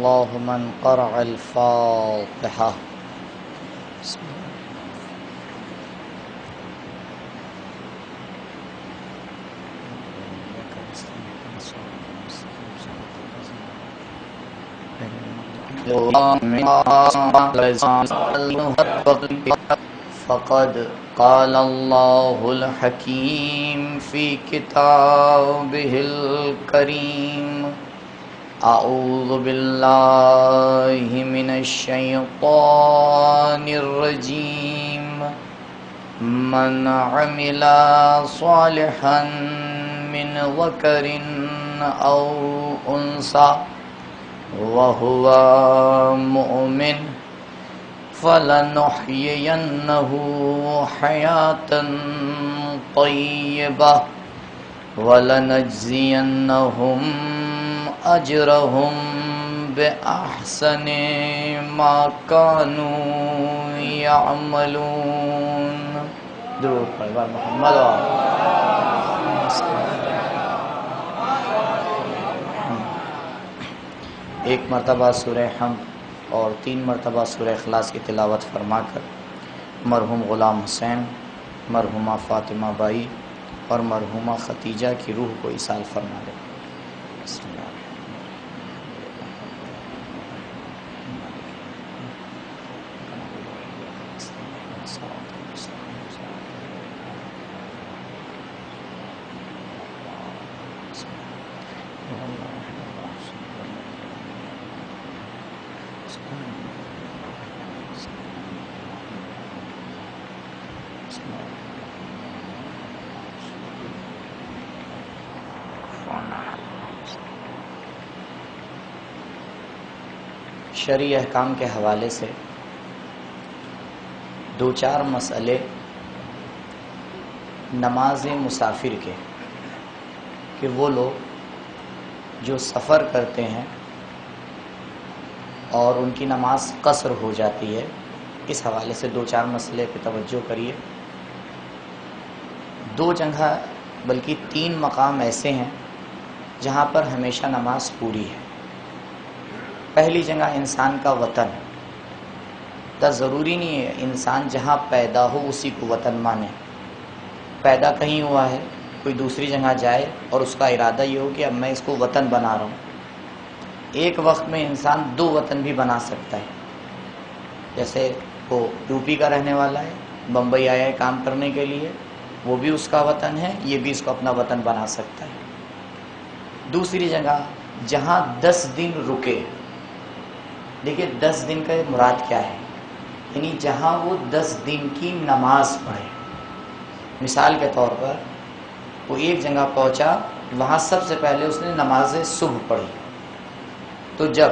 الله من قرأ الفاتحة. فقد قال الله الحكيم في كتابه الكريم: أعوذ بالله من الشيطان الرجيم. من عمل صالحا من ذكر أو أنثى وهو مؤمن فلنحيينه حياة طيبة ولنجزينهم أجرهم بأحسن ما كانوا يعملون. درود پر محمد. ایک مرتبہ سورہ حمد اور 3 مرتبہ سورہ اخلاص کی تلاوت فرما کر مرحوم غلام حسین، مرحومہ فاطمہ بائی اور مرحومہ ختیجہ کی روح کو ایصال فرما لیں. بسم اللہ. شرعی احکام کے حوالے سے 2-4 مسئلے نماز مسافر کے، کہ وہ لوگ جو سفر کرتے ہیں اور ان کی نماز قصر ہو جاتی ہے، اس حوالے سے 2-4 مسئلے پہ توجہ کریے. 2 جگہ بلکہ 3 مقام ایسے ہیں جہاں پر ہمیشہ نماز پوری ہے. پہلی جگہ انسان کا وطن. تو ضروری نہیں ہے انسان جہاں پیدا ہو اسی کو وطن مانے. پیدا کہیں ہوا ہے، کوئی دوسری جگہ جائے اور اس کا ارادہ یہ ہو کہ اب میں اس کو وطن بنا رہا ہوں. ایک وقت میں انسان 2 وطن بھی بنا سکتا ہے. جیسے وہ یو پی کا رہنے والا ہے، بمبئی آیا ہے کام کرنے کے لیے، وہ بھی اس کا وطن ہے، یہ بھی اس کو اپنا وطن بنا سکتا ہے. دوسری جگہ جہاں 10 دن رکے. دیکھیے 10 دن کا مراد کیا ہے، یعنی جہاں وہ 10 دن کی نماز پڑھے. مثال کے طور پر وہ ایک جگہ پہنچا، وہاں سب سے پہلے اس نے نماز صبح پڑھی. تو جب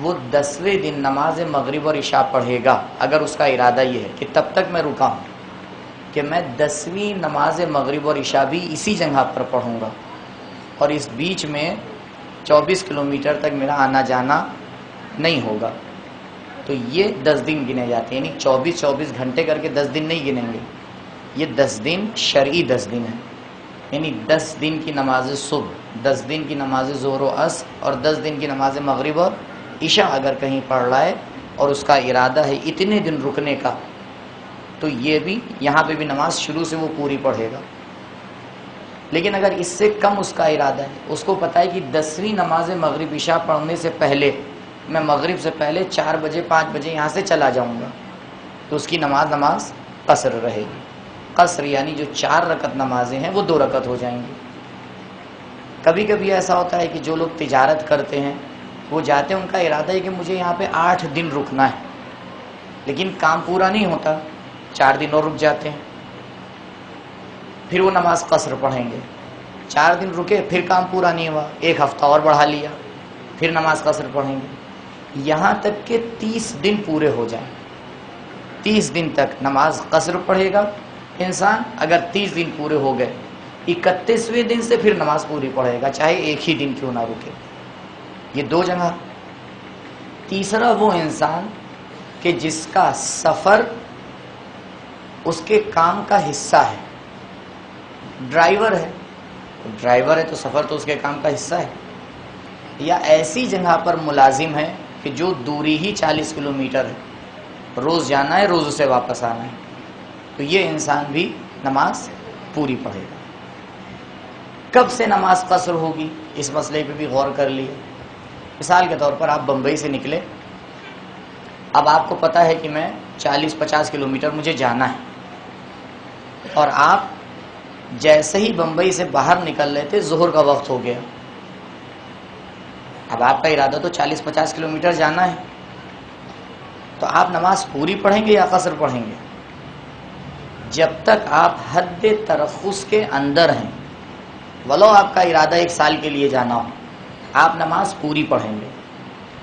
وہ 10ویں دن نماز مغرب اور عشاء پڑھے گا، اگر اس کا ارادہ یہ ہے کہ تب تک میں رکا ہوں کہ میں 10ویں نماز مغرب اور عشاء بھی اسی جگہ پر پڑھوں گا، اور اس بیچ میں 24 کلومیٹر تک میرا آنا جانا نہیں ہوگا، تو یہ 10 دن گنے جاتے ہیں. یعنی 24 گھنٹے کر کے 10 دن نہیں گنیں گے، یہ 10 دن شرعی 10 دن ہے. یعنی 10 دن کی نماز صبح، 10 دن کی نماز ظہر و عصر اور 10 دن کی نماز مغرب اور عشاء اگر کہیں پڑھ رہا ہے اور اس کا ارادہ ہے اتنے دن رکنے کا، تو یہ بھی یہاں پہ بھی نماز شروع سے وہ پوری پڑھے گا. لیکن اگر اس سے کم اس کا ارادہ ہے، اس کو پتہ ہے کہ 10ویں نماز مغرب عشاء پڑھنے سے پہلے میں مغرب سے پہلے 4 بجے 5 بجے یہاں سے چلا جاؤں گا، تو اس کی نماز قصر رہے گی. قصر یعنی جو 4 رکعت نمازیں ہیں وہ 2 رکعت ہو جائیں گی. کبھی کبھی ایسا ہوتا ہے کہ جو لوگ تجارت کرتے ہیں وہ جاتے ہیں، ان کا ارادہ ہے کہ مجھے یہاں پہ 8 دن رکنا ہے، لیکن کام پورا نہیں ہوتا، 4 دن اور رک جاتے ہیں. پھر وہ نماز قصر پڑھیں گے. 4 دن رکے، پھر کام پورا نہیں ہوا، 1 ہفتہ اور بڑھا لیا، پھر نماز قصر پڑھیں گے، یہاں تک کہ 30 دن پورے ہو جائیں. 30 دن تک نماز قصر پڑھے گا انسان. اگر 30 دن پورے ہو گئے، 31ویں دن سے پھر نماز پوری پڑھے گا، چاہے ایک ہی دن کیوں نہ رکے. یہ 2 جگہ. تیسرا وہ انسان کہ جس کا سفر اس کے کام کا حصہ ہے. ڈرائیور ہے تو سفر تو اس کے کام کا حصہ ہے. یا ایسی جگہ پر ملازم ہے کہ جو دوری ہی 40 کلومیٹر ہے، روز جانا ہے، روز اسے واپس آنا ہے، تو یہ انسان بھی نماز پوری پڑھے گا۔ کب سے نماز قصر ہوگی، اس مسئلے پہ بھی غور کر لیے۔ مثال کے طور پر آپ بمبئی سے نکلے، اب آپ کو پتا ہے کہ میں 40-50 کلومیٹر مجھے جانا ہے، اور آپ جیسے ہی بمبئی سے باہر نکل رہے تھے ظہر کا وقت ہو گیا۔ اب آپ کا ارادہ تو 40-50 کلومیٹر جانا ہے، تو آپ نماز پوری پڑھیں گے یا قصر پڑھیں گے؟ جب تک آپ حد ترخص کے اندر ہیں، ولو آپ کا ارادہ 1 سال کے لیے جانا ہو، آپ نماز پوری پڑھیں گے۔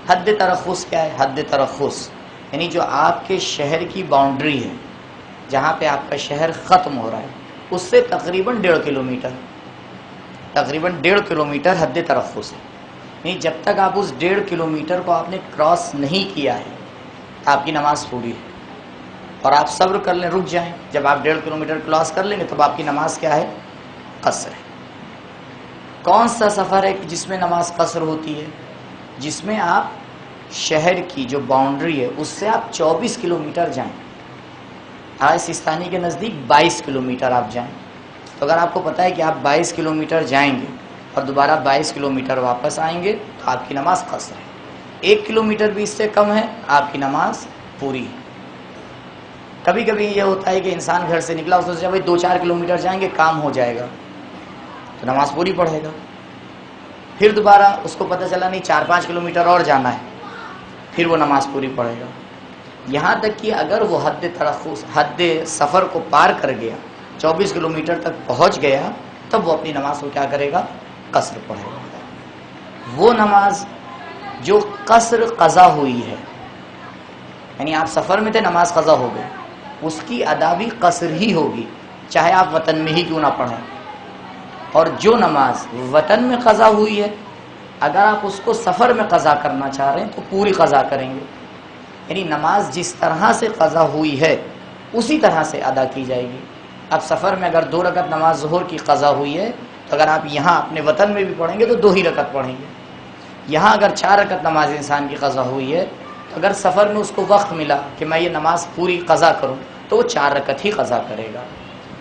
حد ترخص کیا ہے؟ حد ترخص یعنی جو آپ کے شہر کی باؤنڈری ہے، جہاں پہ آپ کا شہر ختم ہو رہا ہے، اس سے تقریباً 1.5 کلومیٹر، تقریباً 1.5 کلومیٹر حد ترخص ہے۔ نہیں، جب تک آپ اس 1.5 کلومیٹر کو آپ نے کراس نہیں کیا ہے، آپ کی نماز پوری ہے۔ اور آپ صبر کر لیں، رک جائیں، جب آپ 1.5 کلومیٹر کراس کر لیں گے تب آپ کی نماز کیا ہے؟ قصر ہے۔ کون سا سفر ہے جس میں نماز قصر ہوتی ہے؟ جس میں آپ شہر کی جو باؤنڈری ہے اس سے آپ 24 کلومیٹر جائیں، آج سستانی کے نزدیک 22 کلومیٹر آپ جائیں، تو اگر آپ کو پتا ہے کہ آپ 22 کلومیٹر جائیں گے اور دوبارہ 22 کلومیٹر واپس آئیں گے تو آپ کی نماز قصر ہے۔ 1 کلومیٹر بھی اس سے کم ہے، آپ کی نماز پوری ہے۔ کبھی کبھی یہ ہوتا ہے کہ انسان گھر سے نکلا، اس نے سوچا بھائی 2-4 کلومیٹر جائیں گے کام ہو جائے گا، تو نماز پوری پڑھے گا۔ پھر دوبارہ اس کو پتہ چلا نہیں 4-5 کلومیٹر اور جانا ہے، پھر وہ نماز پوری پڑھے گا۔ یہاں تک کہ اگر وہ حد ترخص، حد سفر کو پار کر گیا، 24 کلومیٹر تک پہنچ گیا، تب وہ اپنی نماز کو کیا کرے گا؟ قصر پڑھے گا۔ وہ نماز جو قصر قضا ہوئی ہے، یعنی آپ سفر میں تھے، نماز قضا ہو گئی، اس کی ادا بھی قصر ہی ہوگی، چاہے آپ وطن میں ہی کیوں نہ پڑھیں۔ اور جو نماز وطن میں قضا ہوئی ہے، اگر آپ اس کو سفر میں قضا کرنا چاہ رہے ہیں تو پوری قضا کریں گے، یعنی نماز جس طرح سے قضا ہوئی ہے اسی طرح سے ادا کی جائے گی۔ اب سفر میں اگر 2 رکعت نماز ظہر کی قضا ہوئی ہے تو اگر آپ یہاں اپنے وطن میں بھی پڑھیں گے تو 2 ہی رکعت پڑھیں گے۔ یہاں اگر 4 رکعت نماز انسان کی قضا ہوئی ہے تو اگر سفر میں اس کو وقت ملا کہ میں یہ نماز پوری قضا کروں تو وہ 4 رکعت ہی قضا کرے گا۔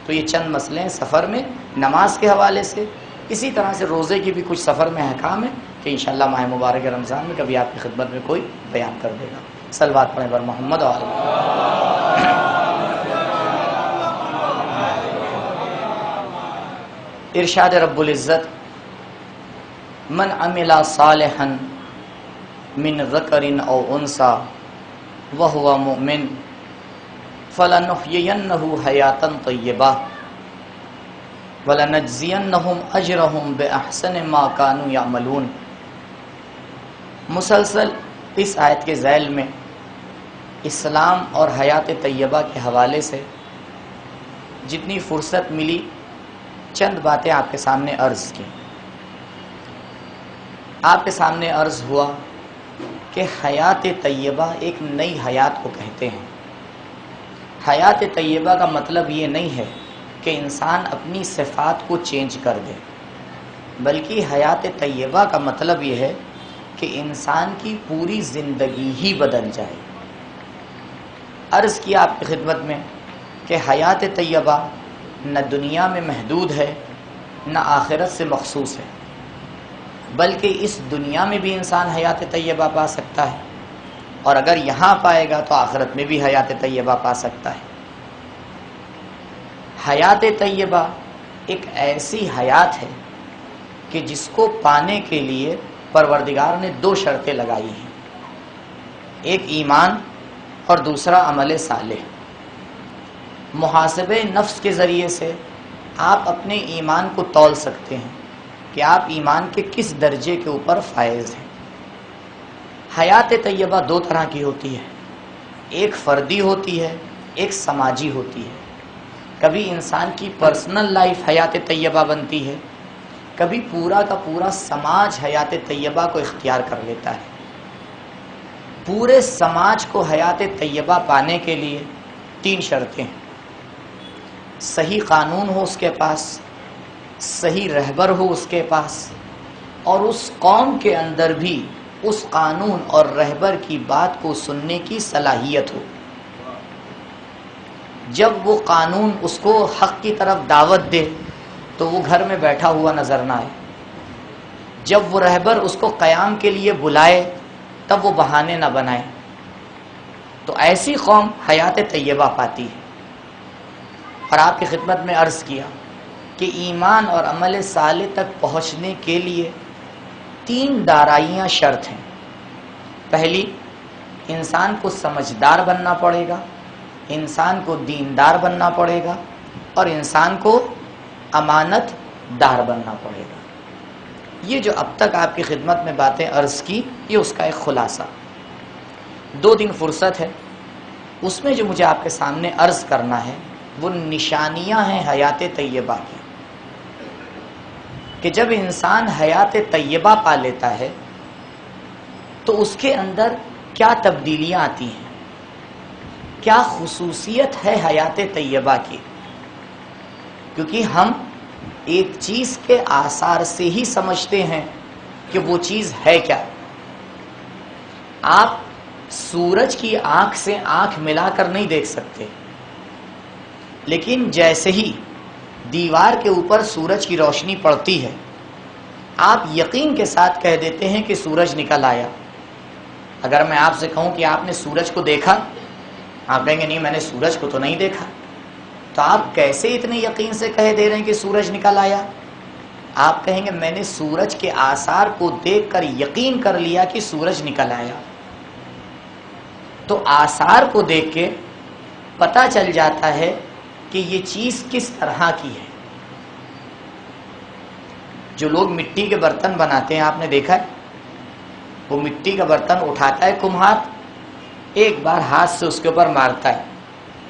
تو یہ چند مسئلے ہیں سفر میں نماز کے حوالے سے۔ اسی طرح سے روزے کی بھی کچھ سفر میں احکام ہے کہ انشاءاللہ ماہ مبارک رمضان میں کبھی آپ کی خدمت میں کوئی بیان کر دے گا۔ صلوات پڑھیں بر محمد و آلہ۔ ارشاد رب العزت، من عمل صالحا من ذکر او انثی وهو مؤمن فلنحیینہ حیاتا طیبہ وَلَنَجْزِيَنَّهُمْ أَجْرَهُمْ بِأَحْسَنِ مَا كَانُوا يَعْمَلُونَ۔ مسلسل اس آیت کے ذیل میں اسلام اور حیات طیبہ کے حوالے سے جتنی فرصت ملی چند باتیں آپ کے سامنے عرض کی۔ آپ کے سامنے عرض ہوا کہ حیات طیبہ ایک نئی حیات کو کہتے ہیں۔ حیات طیبہ کا مطلب یہ نہیں ہے کہ انسان اپنی صفات کو چینج کر دے، بلکہ حیات طیبہ کا مطلب یہ ہے کہ انسان کی پوری زندگی ہی بدل جائے۔ عرض کیا آپ کی خدمت میں کہ حیات طیبہ نہ دنیا میں محدود ہے نہ آخرت سے مخصوص ہے، بلکہ اس دنیا میں بھی انسان حیات طیبہ پا سکتا ہے، اور اگر یہاں پائے گا تو آخرت میں بھی حیات طیبہ پا سکتا ہے۔ حیات طیبہ ایک ایسی حیات ہے کہ جس کو پانے کے لیے پروردگار نے 2 شرطیں لگائی ہیں، ایک ایمان اور دوسرا عمل صالح۔ محاسبہ نفس کے ذریعے سے آپ اپنے ایمان کو تول سکتے ہیں کہ آپ ایمان کے کس درجے کے اوپر فائز ہیں۔ حیات طیبہ 2 طرح کی ہوتی ہے، ایک فردی ہوتی ہے، ایک سماجی ہوتی ہے۔ کبھی انسان کی پرسنل لائف حیات طیبہ بنتی ہے، کبھی پورا کا پورا سماج حیات طیبہ کو اختیار کر لیتا ہے۔ پورے سماج کو حیات طیبہ پانے کے لیے 3 شرطیں ہیں، صحیح قانون ہو اس کے پاس، صحیح رہبر ہو اس کے پاس، اور اس قوم کے اندر بھی اس قانون اور رہبر کی بات کو سننے کی صلاحیت ہو. جب وہ قانون اس کو حق کی طرف دعوت دے تو وہ گھر میں بیٹھا ہوا نظر نہ آئے. جب وہ رہبر اس کو قیام کے لیے بلائے تب وہ بہانے نہ بنائے. تو ایسی قوم حیات طیبہ پاتی ہے. اور آپ کی خدمت میں عرض کیا کہ ایمان اور عمل صالح تک پہنچنے کے لیے 3 دارائیاں شرط ہیں. پہلی، انسان کو سمجھدار بننا پڑے گا، انسان کو دیندار بننا پڑے گا، اور انسان کو امانت دار بننا پڑے گا. یہ جو اب تک آپ کی خدمت میں باتیں عرض کی، یہ اس کا ایک خلاصہ. 2 دن فرصت ہے، اس میں جو مجھے آپ کے سامنے عرض کرنا ہے وہ نشانیاں ہیں حیات طیبہ کی، کہ جب انسان حیات طیبہ پا لیتا ہے تو اس کے اندر کیا تبدیلیاں آتی ہیں، کیا خصوصیت ہے حیات طیبہ کی. کیونکہ ہم ایک چیز کے آثار سے ہی سمجھتے ہیں کہ وہ چیز ہے کیا. آپ سورج کی آنکھ سے آنکھ ملا کر نہیں دیکھ سکتے، لیکن جیسے ہی دیوار کے اوپر سورج کی روشنی پڑتی ہے آپ یقین کے ساتھ کہہ دیتے ہیں کہ سورج نکل آیا. اگر میں آپ سے کہوں کہ آپ نے سورج کو دیکھا، آپ کہیں گے نہیں میں نے سورج کو تو نہیں دیکھا. تو آپ کیسے اتنے یقین سے کہہ دے رہے ہیں کہ سورج نکل آیا؟ آپ کہیں گے میں نے سورج کے آثار کو دیکھ کر یقین کر لیا کہ سورج نکل آیا. تو آثار کو دیکھ کے پتہ چل جاتا ہے کہ یہ چیز کس طرح کی ہے. جو لوگ مٹی کے برتن بناتے ہیں آپ نے دیکھا ہے، وہ مٹی کا برتن اٹھاتا ہے کمہار، ایک بار ہاتھ سے اس کے اوپر مارتا ہے،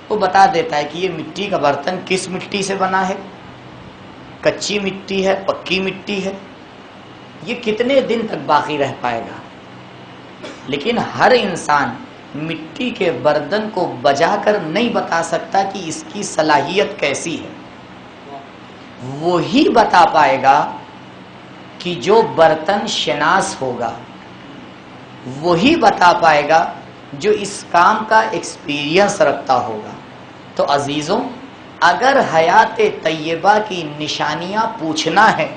وہ بتا دیتا ہے کہ یہ مٹی کا برتن کس مٹی سے بنا ہے، کچی مٹی ہے، پکی مٹی ہے، یہ کتنے دن تک باقی رہ پائے گا. لیکن ہر انسان مٹی کے برتن کو بجا کر نہیں بتا سکتا کہ اس کی صلاحیت کیسی ہے. وہی بتا پائے گا کہ جو برتن شناس ہوگا، وہی بتا پائے گا جو اس کام کا ایکسپیرینس رکھتا ہوگا. تو عزیزوں، اگر حیات طیبہ کی نشانیاں پوچھنا ہے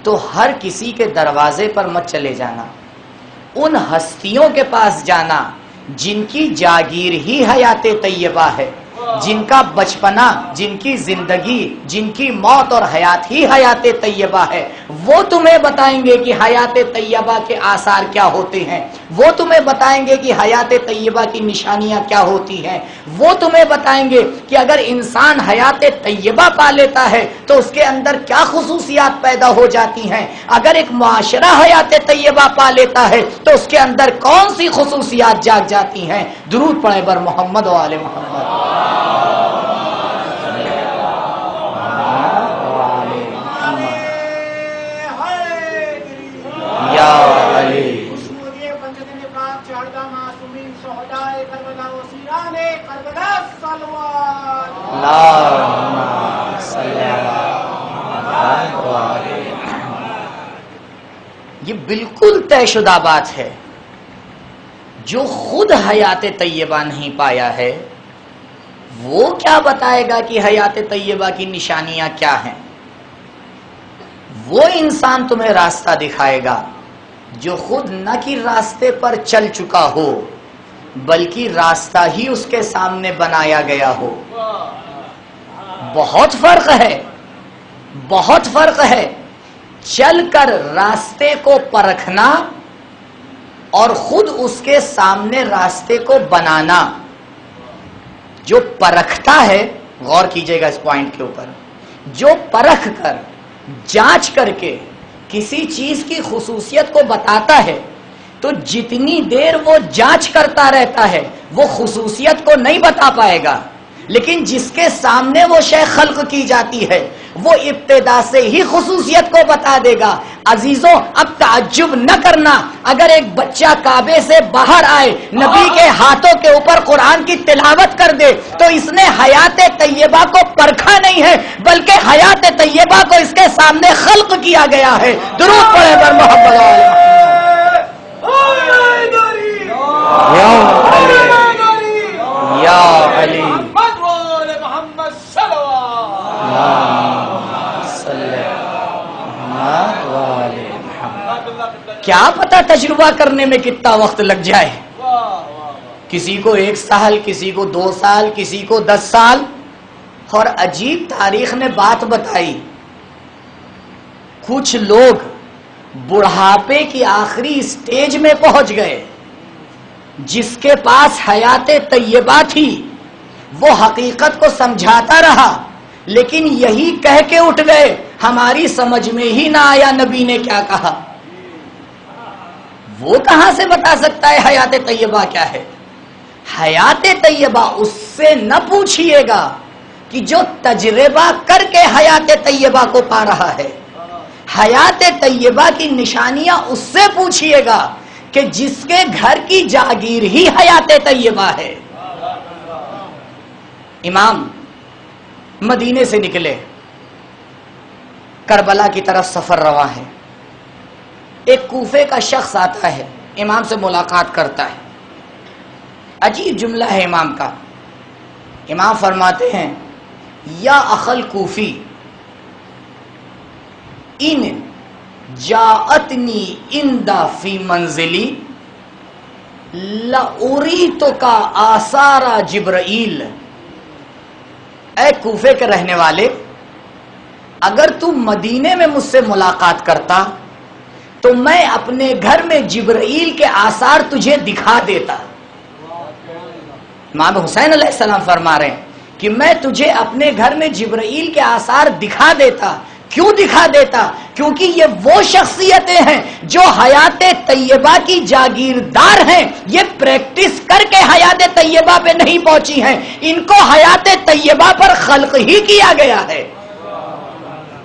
تو ہر کسی کے دروازے پر مت چلے جانا، ان ہستیوں کے پاس جانا جن کی جاگیر ہی حیات طیبہ ہے، جن کا بچپنا، جن کی زندگی، جن کی موت اور حیات ہی حیات طیبہ ہے. وہ تمہیں بتائیں گے کہ حیات طیبہ کے آثار کیا ہوتے ہیں، وہ تمہیں بتائیں گے کہ حیات طیبہ کی نشانیاں کیا ہوتی ہیں، وہ تمہیں بتائیں گے کہ اگر انسان حیات طیبہ پا لیتا ہے تو اس کے اندر کیا خصوصیات پیدا ہو جاتی ہیں، اگر ایک معاشرہ حیات طیبہ پا لیتا ہے تو اس کے اندر کون سی خصوصیات جاگ جاتی ہیں. درود پڑھیں بر محمد و آل محمد. یہ بالکل طے شدہ بات ہے. جو خود حیات طیبہ نہیں پایا ہے وہ کیا بتائے گا کہ حیات طیبہ کی نشانیاں کیا ہیں. وہ انسان تمہیں راستہ دکھائے گا جو خود نہ کہ راستے پر چل چکا ہو بلکہ راستہ ہی اس کے سامنے بنایا گیا ہو. بہت فرق ہے، بہت فرق ہے چل کر راستے کو پرکھنا اور خود اس کے سامنے راستے کو بنانا. جو پرکھتا ہے، غور کیجئے گا اس پوائنٹ کے اوپر، جو پرکھ کر جانچ کر کے کسی چیز کی خصوصیت کو بتاتا ہے تو جتنی دیر وہ جانچ کرتا رہتا ہے وہ خصوصیت کو نہیں بتا پائے گا. لیکن جس کے سامنے وہ شے خلق کی جاتی ہے وہ ابتدا سے ہی خصوصیت کو بتا دے گا. عزیزوں اب تعجب نہ کرنا اگر ایک بچہ کعبے سے باہر آئے نبی کے ہاتھوں کے اوپر قرآن کی تلاوت کر دے تو اس نے حیات طیبہ کو پرکھا نہیں ہے بلکہ حیات طیبہ کو اس کے سامنے خلق کیا گیا ہے. درود پڑھے بر محمد یا علی کیا پتا تجربہ کرنے میں کتنا وقت لگ جائے. کسی کو 1 سال، کسی کو 2 سال، کسی کو 10 سال. اور عجیب تاریخ نے بات بتائی، کچھ لوگ بڑھاپے کی آخری سٹیج میں پہنچ گئے، جس کے پاس حیات طیبہ تھی وہ حقیقت کو سمجھاتا رہا لیکن یہی کہہ کے اٹھ گئے ہماری سمجھ میں ہی نہ آیا نبی نے کیا کہا. وہ کہاں سے بتا سکتا ہے حیات طیبہ کیا ہے؟ حیات طیبہ اس سے نہ پوچھئے گا کہ جو تجربہ کر کے حیات طیبہ کو پا رہا ہے. حیات طیبہ کی نشانیاں اس سے پوچھئے گا کہ جس کے گھر کی جاگیر ہی حیات طیبہ ہے. امام مدینے سے نکلے، کربلا کی طرف سفر رواں ہے. ایک کوفے کا شخص آتا ہے، امام سے ملاقات کرتا ہے. عجیب جملہ ہے امام کا. امام فرماتے ہیں یا اخل کوفی ان جاءتنی اندا فی منزلی لأریتک آثار جبرائیل. اے کوفے کے رہنے والے، اگر تم مدینے میں مجھ سے ملاقات کرتا تو میں اپنے گھر میں جبرائیل کے آثار تجھے دکھا دیتا. امام حسین علیہ السلام فرما رہے ہیں کہ میں تجھے اپنے گھر میں جبرائیل کے آثار دکھا دیتا. کیوں دکھا دیتا؟ کیونکہ یہ وہ شخصیتیں ہیں جو حیات طیبہ کی جاگیردار ہیں. یہ پریکٹس کر کے حیات طیبہ پہ نہیں پہنچی ہیں، ان کو حیات طیبہ پر خلق ہی کیا گیا ہے.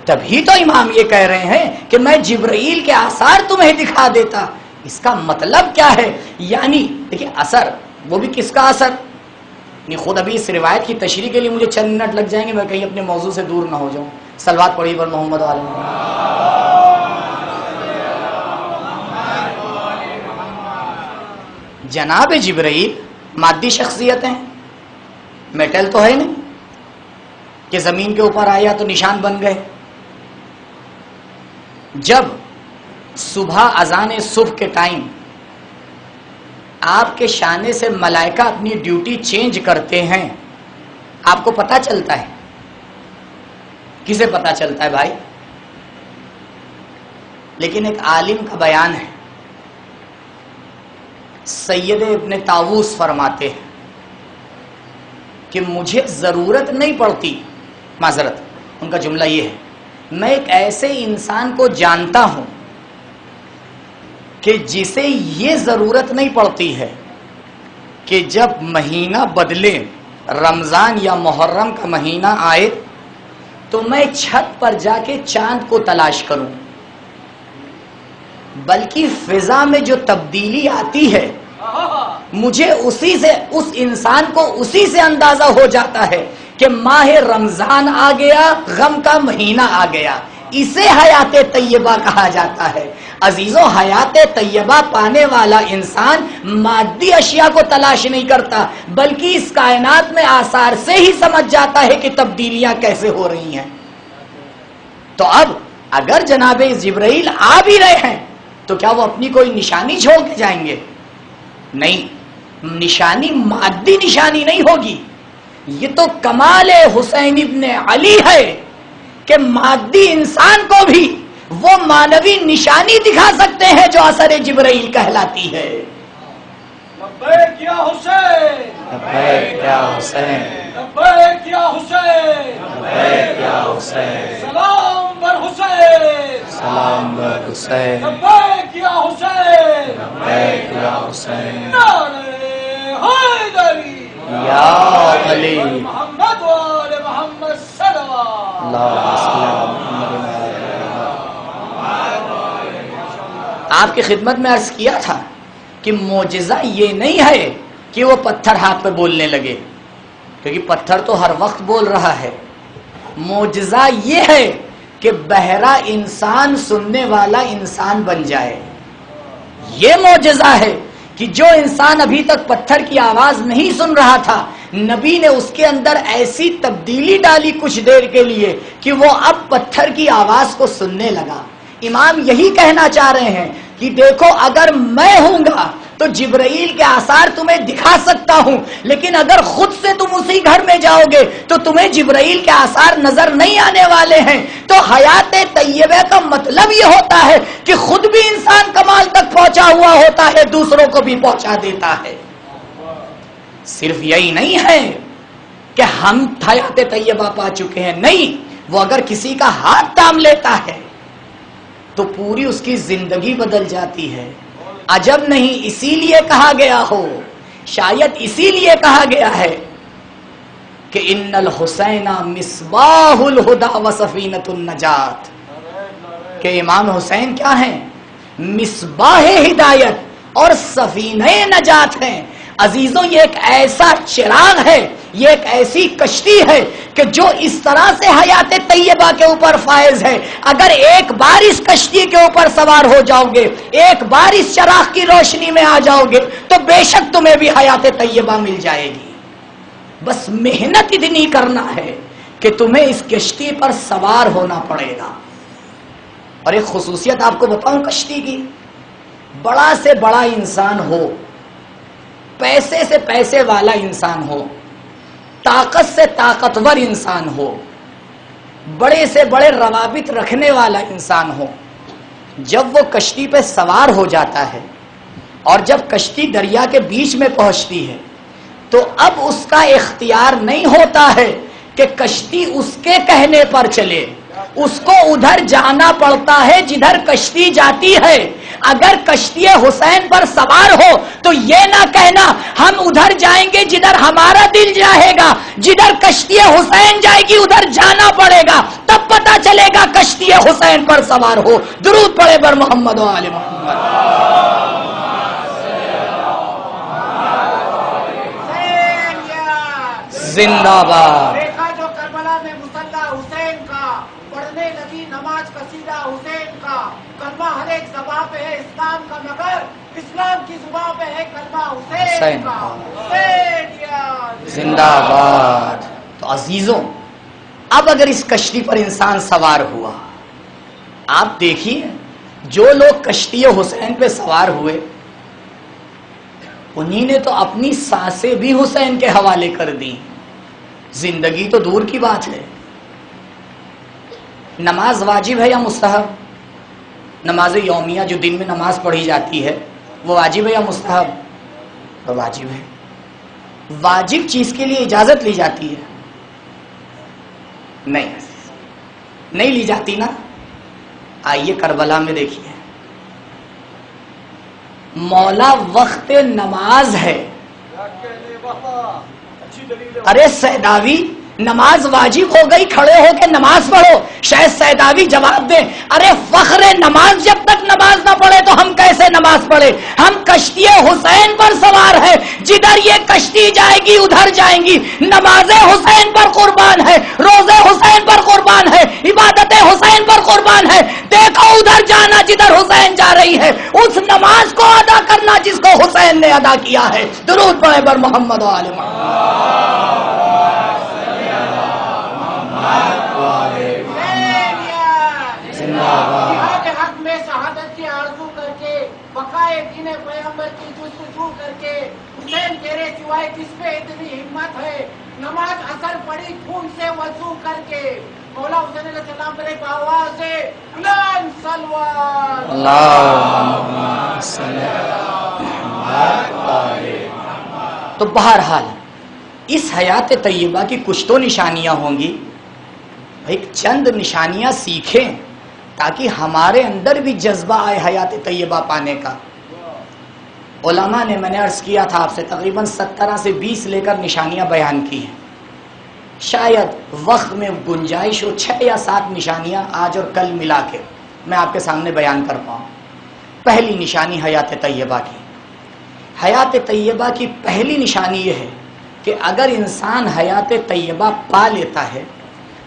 تبھی تو امام یہ کہہ رہے ہیں کہ میں جبرائیل کے آثار تمہیں دکھا دیتا. اس کا مطلب کیا ہے؟ یعنی دیکھیں اثر، وہ بھی کس کا اثر؟ خود ابھی اس روایت کی تشریح کے لیے مجھے چند منٹ لگ جائیں گے، میں کہیں اپنے موضوع سے دور نہ ہو جاؤں. صلوات پڑھی پر محمد عالم. جناب جبرائیل مادی شخصیت ہیں، میٹل تو ہے نہیں کہ زمین کے اوپر آیا تو نشان بن گئے. جب صبح اذان صبح کے ٹائم آپ کے شانے سے ملائکہ اپنی ڈیوٹی چینج کرتے ہیں، آپ کو پتا چلتا ہے. کسے پتا چلتا ہے بھائی؟ لیکن ایک عالم کا بیان ہے. سید ابن طاووس فرماتے ہیں کہ مجھے ضرورت نہیں پڑتی، معذرت ان کا جملہ یہ ہے، میں ایک ایسے انسان کو جانتا ہوں کہ جسے یہ ضرورت نہیں پڑتی ہے کہ جب مہینہ بدلے، رمضان یا محرم کا مہینہ آئے تو میں چھت پر جا کے چاند کو تلاش کروں، بلکہ فضا میں جو تبدیلی آتی ہے مجھے اسی سے، اس انسان کو اسی سے اندازہ ہو جاتا ہے کہ ماہ رمضان آ گیا، غم کا مہینہ آ گیا. اسے حیات طیبہ کہا جاتا ہے. عزیزوں حیات طیبہ پانے والا انسان مادی اشیاء کو تلاش نہیں کرتا بلکہ اس کائنات میں آثار سے ہی سمجھ جاتا ہے کہ تبدیلیاں کیسے ہو رہی ہیں. تو اب اگر جناب جبرائیل آ بھی رہے ہیں تو کیا وہ اپنی کوئی نشانی چھوڑ کے جائیں گے؟ نہیں، نشانی مادی نشانی نہیں ہوگی. یہ تو کمال حسین ابن علی ہے کہ مادی انسان کو بھی وہ مانوی نشانی دکھا سکتے ہیں جو اثر جبرائیل کہلاتی ہے. لبیک یا حسین، لبیک یا حسین، لبیک یا حسین، لبیک یا حسین، سلام بر حسین، سلام بر حسین، لبیک یا حسین، لبیک یا حسین، نعرہ حیدری یا علی، محمد آپ کی خدمت میں عرض کیا تھا کہ معجزہ یہ نہیں ہے کہ وہ پتھر ہاتھ پہ بولنے لگے، کیونکہ پتھر تو ہر وقت بول رہا ہے. معجزہ یہ ہے کہ بہرا انسان سننے والا انسان بن جائے. یہ معجزہ ہے کہ جو انسان ابھی تک پتھر کی آواز نہیں سن رہا تھا، نبی نے اس کے اندر ایسی تبدیلی ڈالی کچھ دیر کے لیے کہ وہ اب پتھر کی آواز کو سننے لگا. امام یہی کہنا چاہ رہے ہیں کہ دیکھو اگر میں ہوں گا تو جبرائیل کے آثار تمہیں دکھا سکتا ہوں، لیکن اگر خود سے تم اسی گھر میں جاؤ گے تو تمہیں جبرائیل کے آثار نظر نہیں آنے والے ہیں. تو حیات طیبہ کا مطلب یہ ہوتا ہے کہ خود بھی انسان کمال تک پہنچا ہوا ہوتا ہے، دوسروں کو بھی پہنچا دیتا ہے. صرف یہی نہیں ہے کہ ہم حیات طیبہ پا چکے ہیں، نہیں، وہ اگر کسی کا ہاتھ تھام لیتا ہے تو پوری اس کی زندگی بدل جاتی ہے. عجب نہیں اسی لیے کہا گیا ہو، شاید اسی لیے کہا گیا ہے کہ ان الحسین مصباح الہدی و سفینۃ النجات، کہ امام حسین کیا ہیں؟ مصباح ہدایت اور سفینہ نجات ہیں. عزیزوں، یہ ایک ایسا چراغ ہے، یہ ایک ایسی کشتی ہے کہ جو اس طرح سے حیات طیبہ کے اوپر فائز ہے. اگر ایک بار اس کشتی کے اوپر سوار ہو جاؤ گے، ایک بار اس چراغ کی روشنی میں آ جاؤ گے تو بے شک تمہیں بھی حیات طیبہ مل جائے گی. بس محنت اتنی کرنا ہے کہ تمہیں اس کشتی پر سوار ہونا پڑے گا. اور ایک خصوصیت آپ کو بتاؤں کشتی کی، بڑا سے بڑا انسان ہو، پیسے سے پیسے والا انسان ہو، طاقت سے طاقتور انسان ہو، بڑے سے بڑے روابط رکھنے والا انسان ہو، جب وہ کشتی پہ سوار ہو جاتا ہے اور جب کشتی دریا کے بیچ میں پہنچتی ہے تو اب اس کا اختیار نہیں ہوتا ہے کہ کشتی اس کے کہنے پر چلے، اس کو ادھر جانا پڑتا ہے جدھر کشتی جاتی ہے. اگر کشتی حسین پر سوار ہو تو یہ نہ کہنا ہم ادھر جائیں گے جدھر ہمارا دل چاہے گا، جدھر کشتی حسین جائے گی ادھر جانا پڑے گا، تب پتہ چلے گا کشتی حسین پر سوار ہو. درود پڑھے بر محمد و آل محمد. زندہ باد. دیکھا جو کربلا میں مصلی حسین کا، پڑھنے لگی نماز قصیدہ حسین کا. کلمہ ہر ایک زبان پہ ہے اسلام کا، مگر اسلام کی زبان پہ ہے کلمہ حسین کا. حسین زندہ باد. تو عزیزوں، اب اگر اس کشتی پر انسان سوار ہوا، آپ دیکھیے جو لوگ کشتی حسین پہ سوار ہوئے انہی نے تو اپنی سانسیں بھی حسین کے حوالے کر دی. زندگی تو دور کی بات ہے. نماز واجب ہے یا مستحب؟ نماز یومیہ جو دن میں نماز پڑھی جاتی ہے وہ واجب ہے یا مستحب؟ وہ واجب ہے. واجب چیز کے لیے اجازت لی جاتی ہے؟ نہیں لی جاتی نا. آئیے کربلا میں دیکھیے، مولا وقت نماز ہے. ارے سیداوی نماز واجب ہو گئی، کھڑے ہو کے نماز پڑھو. شاید سیداوی جواب دیں، ارے فخر نماز جب تک نماز نہ پڑھے تو ہم کیسے نماز پڑھے؟ ہم کشتی حسین پر سوار ہے، جدھر یہ کشتی جائے گی ادھر جائیں گی. نماز حسین پر قربان ہے، روزے حسین پر قربان ہے، عبادت حسین پر قربان ہے. دیکھو ادھر جانا جدھر حسین جا رہی ہے، اس نماز کو ادا کرنا جس کو حسین نے ادا کیا ہے. درود پڑھے بر محمد و آل محمد. جہاد حق میں شہادت کی آرزو کر کے، بقائے دین پیغمبر کی جستجو کر کے، حسین تیرے سوائے کس پہ اتنی ہمت ہے؟ نماز اثر پڑی خون سے وضو کر کے، مولا حسین علیہ السلام پر ایک آواز ہے بلند سلوات اللہم صلی اللہ. تو بہرحال اس حیات طیبہ کی کچھ تو نشانیاں ہوں گی. ایک چند نشانیاں سیکھیں تاکہ ہمارے اندر بھی جذبہ آئے حیات طیبہ پانے کا. علماء نے، میں نے عرض کیا تھا آپ سے، تقریباً 17 سے 20 لے کر نشانیاں بیان کی ہیں. شاید وقت میں گنجائش ہو 6 یا 7 نشانیاں آج اور کل ملا کے میں آپ کے سامنے بیان کر پاؤں. پہلی نشانی حیات طیبہ کی. حیات طیبہ کی پہلی نشانی یہ ہے کہ اگر انسان حیات طیبہ پا لیتا ہے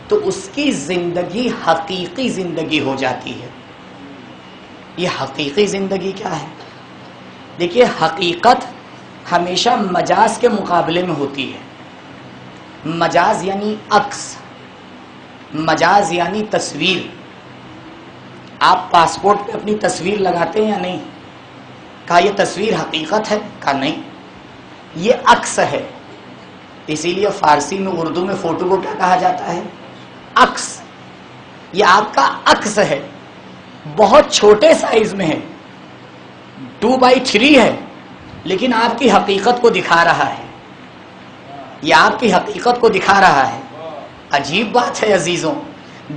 تو اس کی زندگی حقیقی زندگی ہو جاتی ہے. یہ حقیقی زندگی کیا ہے؟ دیکھیے، حقیقت ہمیشہ مجاز کے مقابلے میں ہوتی ہے. مجاز یعنی عکس، مجاز یعنی تصویر. آپ پاسپورٹ پہ اپنی تصویر لگاتے ہیں یا نہیں؟ کہا یہ تصویر حقیقت ہے؟ کہا نہیں، یہ عکس ہے. اسی لیے فارسی میں اردو میں فوٹو کو کیا کہا جاتا ہے؟ عکس. یہ آپ کا عکس ہے، بہت چھوٹے سائز میں ہے، 2x3 ہے، لیکن آپ کی حقیقت کو دکھا رہا ہے. یہ آپ کی حقیقت کو دکھا رہا ہے. عجیب بات ہے عزیزوں،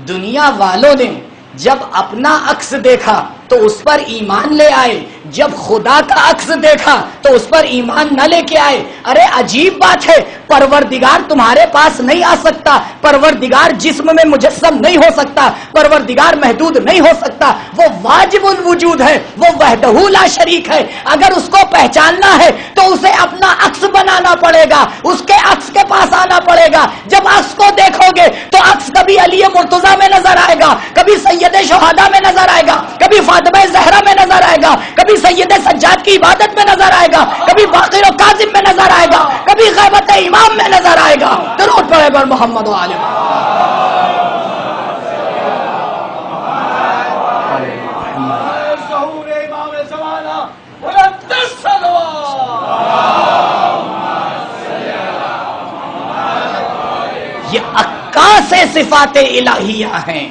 دنیا والوں نے جب اپنا عکس دیکھا تو اس پر ایمان لے آئے، جب خدا کا عکس دیکھا تو اس پر ایمان نہ لے کے آئے. ارے عجیب بات ہے، پروردگار تمہارے پاس نہیں آ سکتا، پروردگار جسم میں مجسم نہیں ہو سکتا، پروردگار محدود نہیں ہو سکتا. وہ واجب الوجود ہے، وہ وحدہ لا شریک ہے. اگر اس کو پہچاننا ہے تو اسے اپنا عکس بنانا پڑے گا، اس کے عکس کے پاس آنا پڑے گا. جب عکس کو دیکھو گے تو عکس کبھی علی مرتضیٰ میں نظر آئے گا، کبھی سید شہداء میں نظر آئے گا، کبھی فاطمہ زہرا میں نظر آئے گا، کبھی سید سجاد کی عبادت میں نظر آئے گا، کبھی باقر و کاظم میں نظر آئے گا، کبھی غیبت امام میں نظر آئے گا. درود پڑھے بر محمد و آل ظہور امام زمانہ بلند الصلوات. یہ عکاس صفات الہیہ ہیں.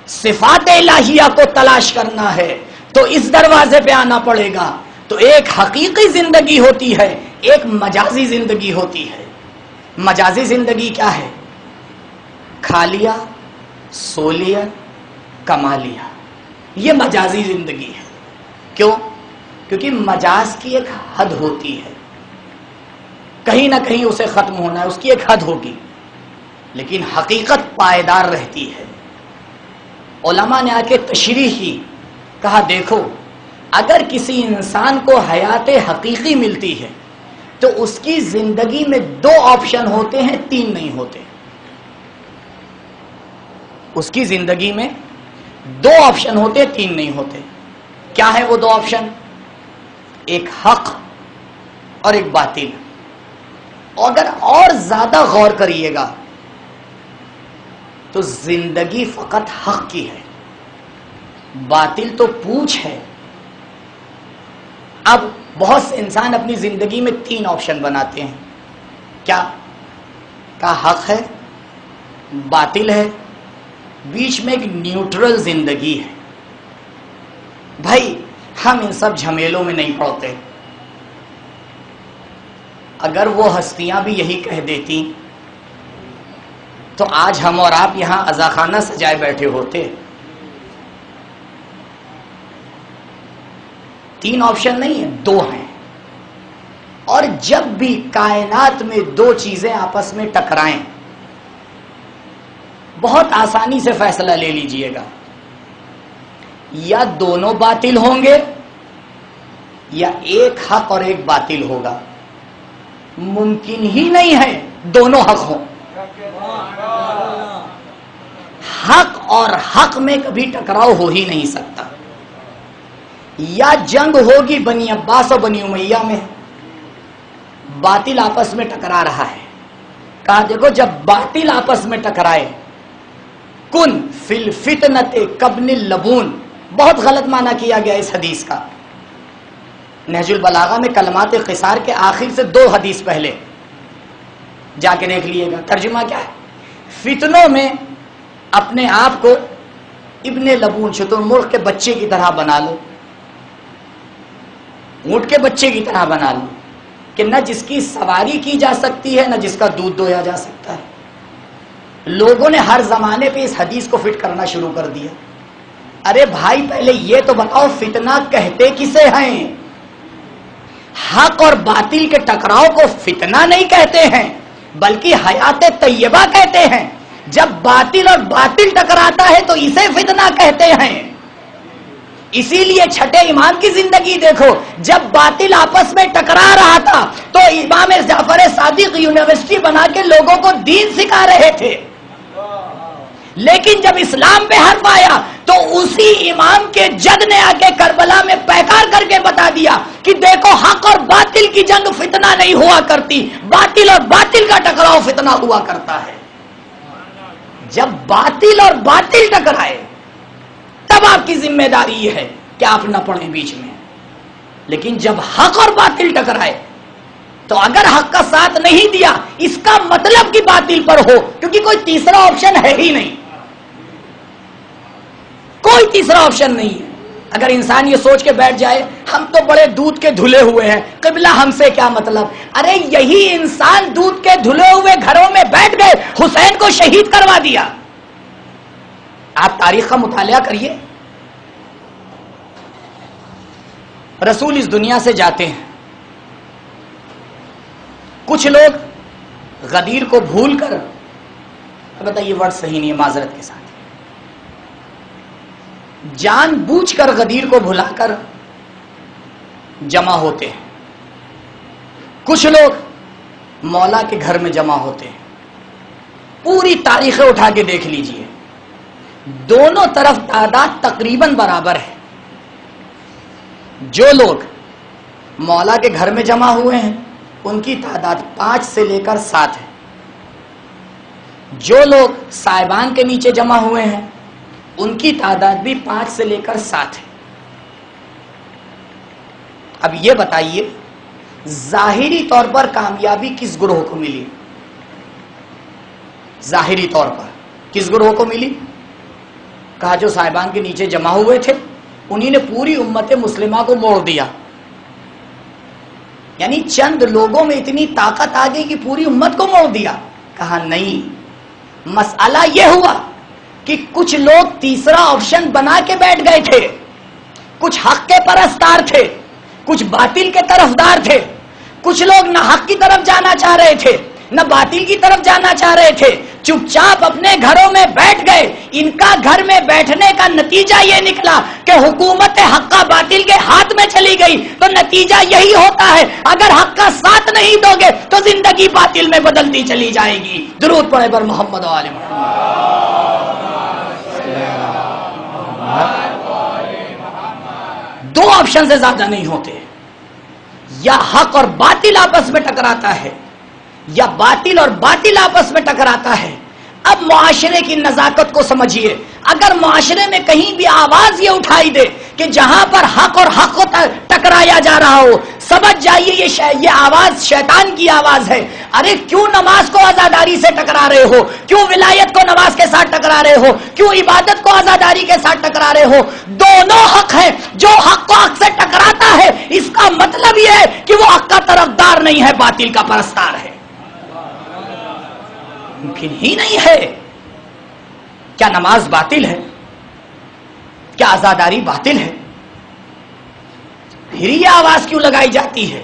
صفات الہیہ کو تلاش کرنا ہے تو اس دروازے پہ آنا پڑے گا. تو ایک حقیقی زندگی ہوتی ہے، ایک مجازی زندگی ہوتی ہے. مجازی زندگی کیا ہے؟ کھا لیا، سو لیا، کما لیا، یہ مجازی زندگی ہے. کیوں؟ کیونکہ مجاز کی ایک حد ہوتی ہے، کہیں نہ کہیں اسے ختم ہونا ہے، اس کی ایک حد ہوگی، لیکن حقیقت پائیدار رہتی ہے. علماء نے آ کے تشریح کی، کہا دیکھو اگر کسی انسان کو حیات حقیقی ملتی ہے تو اس کی زندگی میں 2 آپشن ہوتے ہیں، 3 نہیں ہوتے. اس کی زندگی میں 2 آپشن ہوتے، 3 نہیں ہوتے. کیا ہے وہ 2 آپشن؟ ایک حق اور ایک باطل. اگر اور زیادہ غور کریے گا تو زندگی فقط حق کی ہے، باطل تو پوچھ ہے. اب بہت سے انسان اپنی زندگی میں 3 آپشن بناتے ہیں. کیا؟ حق ہے، باطل ہے، بیچ میں ایک نیوٹرل زندگی ہے. بھائی ہم ان سب جھمیلوں میں نہیں پڑتے. اگر وہ ہستیاں بھی یہی کہہ دیتی تو آج ہم اور آپ یہاں عزاخانہ سجائے بیٹھے ہوتے. 3 آپشن نہیں ہیں، 2 ہیں. اور جب بھی کائنات میں 2 چیزیں آپس میں ٹکرائیں، بہت آسانی سے فیصلہ لے لیجئے گا، یا دونوں باطل ہوں گے یا ایک حق اور ایک باطل ہوگا. ممکن ہی نہیں ہے دونوں حق ہوں. حق اور حق میں کبھی ٹکراؤ ہو ہی نہیں سکتا. یا جنگ ہوگی بنی عباس اور بنی امیہ میں، باطل آپس میں ٹکرا رہا ہے. کہا دیکھو جب باطل آپس میں ٹکرائے، کن فی الفتنۃ کابن اللبون، بہت غلط معنی کیا گیا اس حدیث کا. نہج البلاغہ میں کلمات قصار کے آخر سے 2 حدیث پہلے جا کے دیکھ لیے گا. ترجمہ کیا ہے؟ فتنوں میں اپنے آپ کو ابن لبون، شتر مرغ کے بچے کی طرح بنا لو، اونٹ کے بچے کی طرح بنا لو کہ نہ جس کی سواری کی جا سکتی ہے نہ جس کا دودھ دویا جا سکتا ہے. لوگوں نے ہر زمانے پہ اس حدیث کو فٹ کرنا شروع کر دیا. ارے بھائی پہلے یہ تو بتاؤ فتنہ کہتے کسے ہیں؟ حق اور باطل کے ٹکراؤ کو فتنہ نہیں کہتے ہیں. بلکہ حیات طیبہ کہتے ہیں. جب باطل اور باطل ٹکراتا ہے تو اسے فتنہ کہتے ہیں. اسی لیے چھٹے امام کی زندگی دیکھو، جب باطل آپس میں ٹکرا رہا تھا تو امام جعفر صادق یونیورسٹی بنا کے لوگوں کو دین سکھا رہے تھے. لیکن جب اسلام پہ حرف آیا تو اسی امام کے جد نے آ کے کربلا میں پیکار کر کے بتا دیا کہ دیکھو حق اور باطل کی جنگ فتنہ نہیں ہوا کرتی، باطل اور باطل کا ٹکراؤ فتنہ ہوا کرتا ہے. جب باطل اور باطل ٹکرائے تب آپ کی ذمہ داری یہ ہے کہ آپ نہ پڑھیں بیچ میں. لیکن جب حق اور باطل ٹکرائے تو اگر حق کا ساتھ نہیں دیا اس کا مطلب کہ باطل پر ہو، کیونکہ کوئی تیسرا آپشن ہے ہی نہیں، کوئی تیسرا آپشن نہیں ہے. اگر انسان یہ سوچ کے بیٹھ جائے ہم تو بڑے دودھ کے دھلے ہوئے ہیں، قبلہ ہم سے کیا مطلب. ارے یہی انسان دودھ کے دھلے ہوئے گھروں میں بیٹھ گئے، حسین کو شہید کروا دیا. آپ تاریخ کا مطالعہ کریے. رسول اس دنیا سے جاتے ہیں، کچھ لوگ غدیر کو بھول کر، بتائیے ورڈ صحیح نہیں ہے معذرت کے ساتھ، جان بوجھ کر غدیر کو بھلا کر جمع ہوتے ہیں. کچھ لوگ مولا کے گھر میں جمع ہوتے ہیں. پوری تاریخیں اٹھا کے دیکھ لیجئے، دونوں طرف تعداد تقریباً برابر ہے. جو لوگ مولا کے گھر میں جمع ہوئے ہیں ان کی تعداد 5 سے لے کر 7 ہے. جو لوگ صاحبان کے نیچے جمع ہوئے ہیں ان کی تعداد بھی 5 سے لے کر 7 ہے. اب یہ بتائیے ظاہری طور پر کامیابی کس گروہ کو ملی؟ ظاہری طور پر کس گروہ کو ملی؟ کہا جو صاحبان کے نیچے جمع ہوئے تھے انہی نے پوری امت مسلمہ کو موڑ دیا. یعنی چند لوگوں میں اتنی طاقت آ گئی کہ پوری امت کو موڑ دیا. کہا نہیں، مسئلہ یہ ہوا کہ کچھ لوگ تیسرا آپشن بنا کے بیٹھ گئے تھے. کچھ حق کے پرستار تھے، کچھ باطل کے طرفدار تھے. کچھ لوگ نہ حق کی طرف جانا چاہ رہے تھے نہ باطل کی طرف جانا چاہ رہے تھے، چپ چاپ اپنے گھروں میں بیٹھ گئے. ان کا گھر میں بیٹھنے کا نتیجہ یہ نکلا کہ حکومت حق باطل کے ہاتھ میں چلی گئی. تو نتیجہ یہی ہوتا ہے اگر حق کا ساتھ نہیں دو گے تو زندگی باطل میں بدلتی چلی جائے گی. درود پڑھے پر محمد و آل محمد. دو آپشن سے زیادہ نہیں ہوتے، یا حق اور باطل آپس میں ٹکراتا ہے یا باطل اور باطل آپس میں ٹکراتا ہے. اب معاشرے کی نزاکت کو سمجھیے. اگر معاشرے میں کہیں بھی آواز یہ اٹھائی دے کہ جہاں پر حق اور حق کو ٹکرایا جا رہا ہو، سمجھ جائیے یہ آواز شیطان کی آواز ہے. ارے کیوں نماز کو عزاداری سے ٹکرا رہے ہو؟ کیوں ولایت کو نماز کے ساتھ ٹکرا رہے ہو؟ کیوں عبادت کو عزاداری کے ساتھ ٹکرا رہے ہو؟ دونوں حق ہے. جو حق کو حق سے ٹکراتا ہے اس کا مطلب یہ ہے کہ وہ حق کا طرفدار نہیں ہے، باطل کا پرستار ہے. ممکن ہی نہیں ہے. کیا نماز باطل ہے؟ کیا عزاداری باطل ہے؟ پھر یہ آواز کیوں لگائی جاتی ہے؟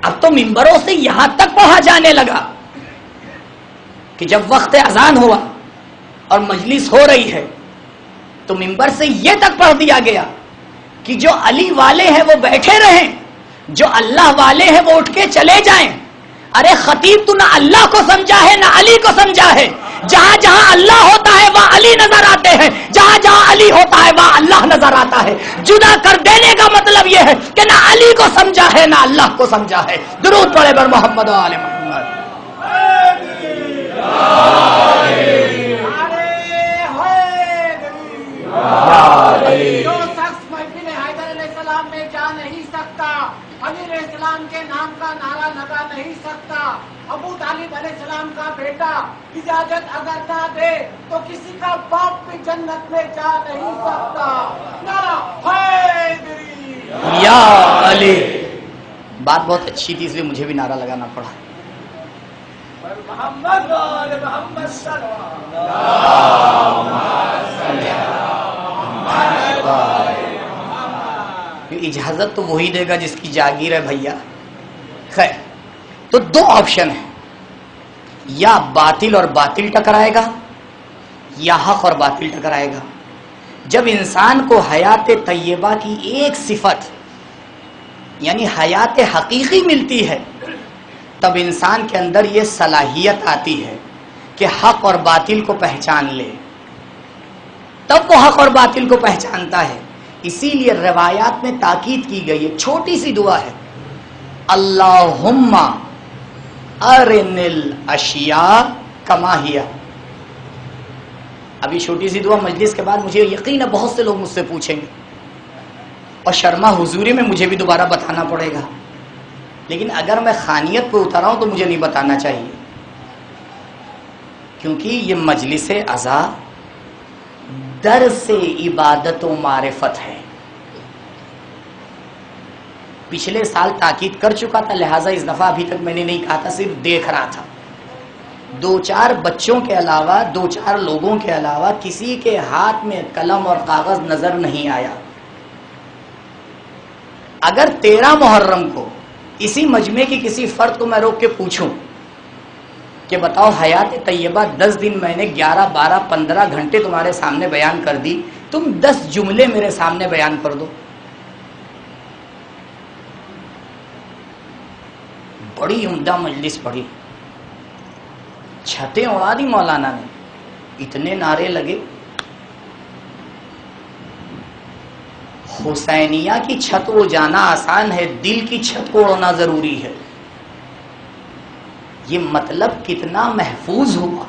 اب تو ممبروں سے یہاں تک پہنچا جانے لگا کہ جب وقت اذان ہوا اور مجلس ہو رہی ہے تو ممبر سے یہ تک پڑھ دیا گیا کہ جو علی والے ہیں وہ بیٹھے رہیں، جو اللہ والے ہیں وہ اٹھ کے چلے جائیں. ارے خطیب تو نہ اللہ کو سمجھا ہے نہ علی کو سمجھا ہے. جہاں جہاں اللہ ہوتا ہے وہاں علی نظر آتے ہیں، جہاں جہاں علی ہوتا ہے وہاں اللہ نظر آتا ہے. جدا کر دینے کا مطلب یہ ہے کہ نہ علی کو سمجھا ہے نہ اللہ کو سمجھا ہے. درود پڑھے بر محمد و آل محمد. جو شخص محفل حیدر علیہ السلام میں جا نہیں سکتا، علی علیہ السلام کے نام کا نعرہ لگا نہیں سکتا، ابو طالب علیہ السلام کا بیٹا اجازت اگر نہ دے تو کسی کا باپ بھی جنت میں جا نہیں سکتا. نعرہ حیدری یا علی. بات بہت اچھی تھی اس لیے مجھے بھی نعرہ لگانا پڑا. محمد وآل محمد صلی اجازت تو وہی دے گا جس کی جاگیر ہے بھیا. خیر، تو دو آپشن ہیں. یا باطل اور باطل ٹکرائے گا یا حق اور باطل ٹکرائے گا. جب انسان کو حیات طیبہ کی ایک صفت یعنی حیات حقیقی ملتی ہے تب انسان کے اندر یہ صلاحیت آتی ہے کہ حق اور باطل کو پہچان لے. تب وہ حق اور باطل کو پہچانتا ہے. اسی لیے روایات میں تاکید کی گئی ہے. چھوٹی سی دعا ہے, اللہم ارنی الاشیاء کما ہی. ابھی چھوٹی سی دعا مجلس کے بعد مجھے یقین ہے بہت سے لوگ مجھ سے پوچھیں گے اور شرما حضوری میں مجھے بھی دوبارہ بتانا پڑے گا, لیکن اگر میں خانیت پہ اترا ہوں تو مجھے نہیں بتانا چاہیے, کیونکہ یہ مجلس عزا درس عبادت و معرفت ہے. پچھلے سال تاکید کر چکا تھا, لہٰذا اس دفعہ ابھی تک میں نے نہیں کہا تھا, صرف دیکھ رہا تھا. 2-4 بچوں کے علاوہ 2-4 لوگوں کے علاوہ کسی کے ہاتھ میں قلم اور کاغذ نظر نہیں آیا. اگر 13 محرم کو اسی مجمع کی کسی فرد کو میں روک کے پوچھوں کہ بتاؤ حیات طیبہ 10 دن میں نے 11, 12, 15 گھنٹے تمہارے سامنے بیان کر دی, تم 10 جملے میرے سامنے بیان کر دو. بڑی عمدہ مجلس پڑھی, چھتیں اڑا دی مولانا نے, اتنے نعرے لگے. حسینیہ کی چھت کو جانا آسان ہے, دل کی چھت کو اڑنا ضروری ہے. یہ مطلب کتنا محفوظ ہوا.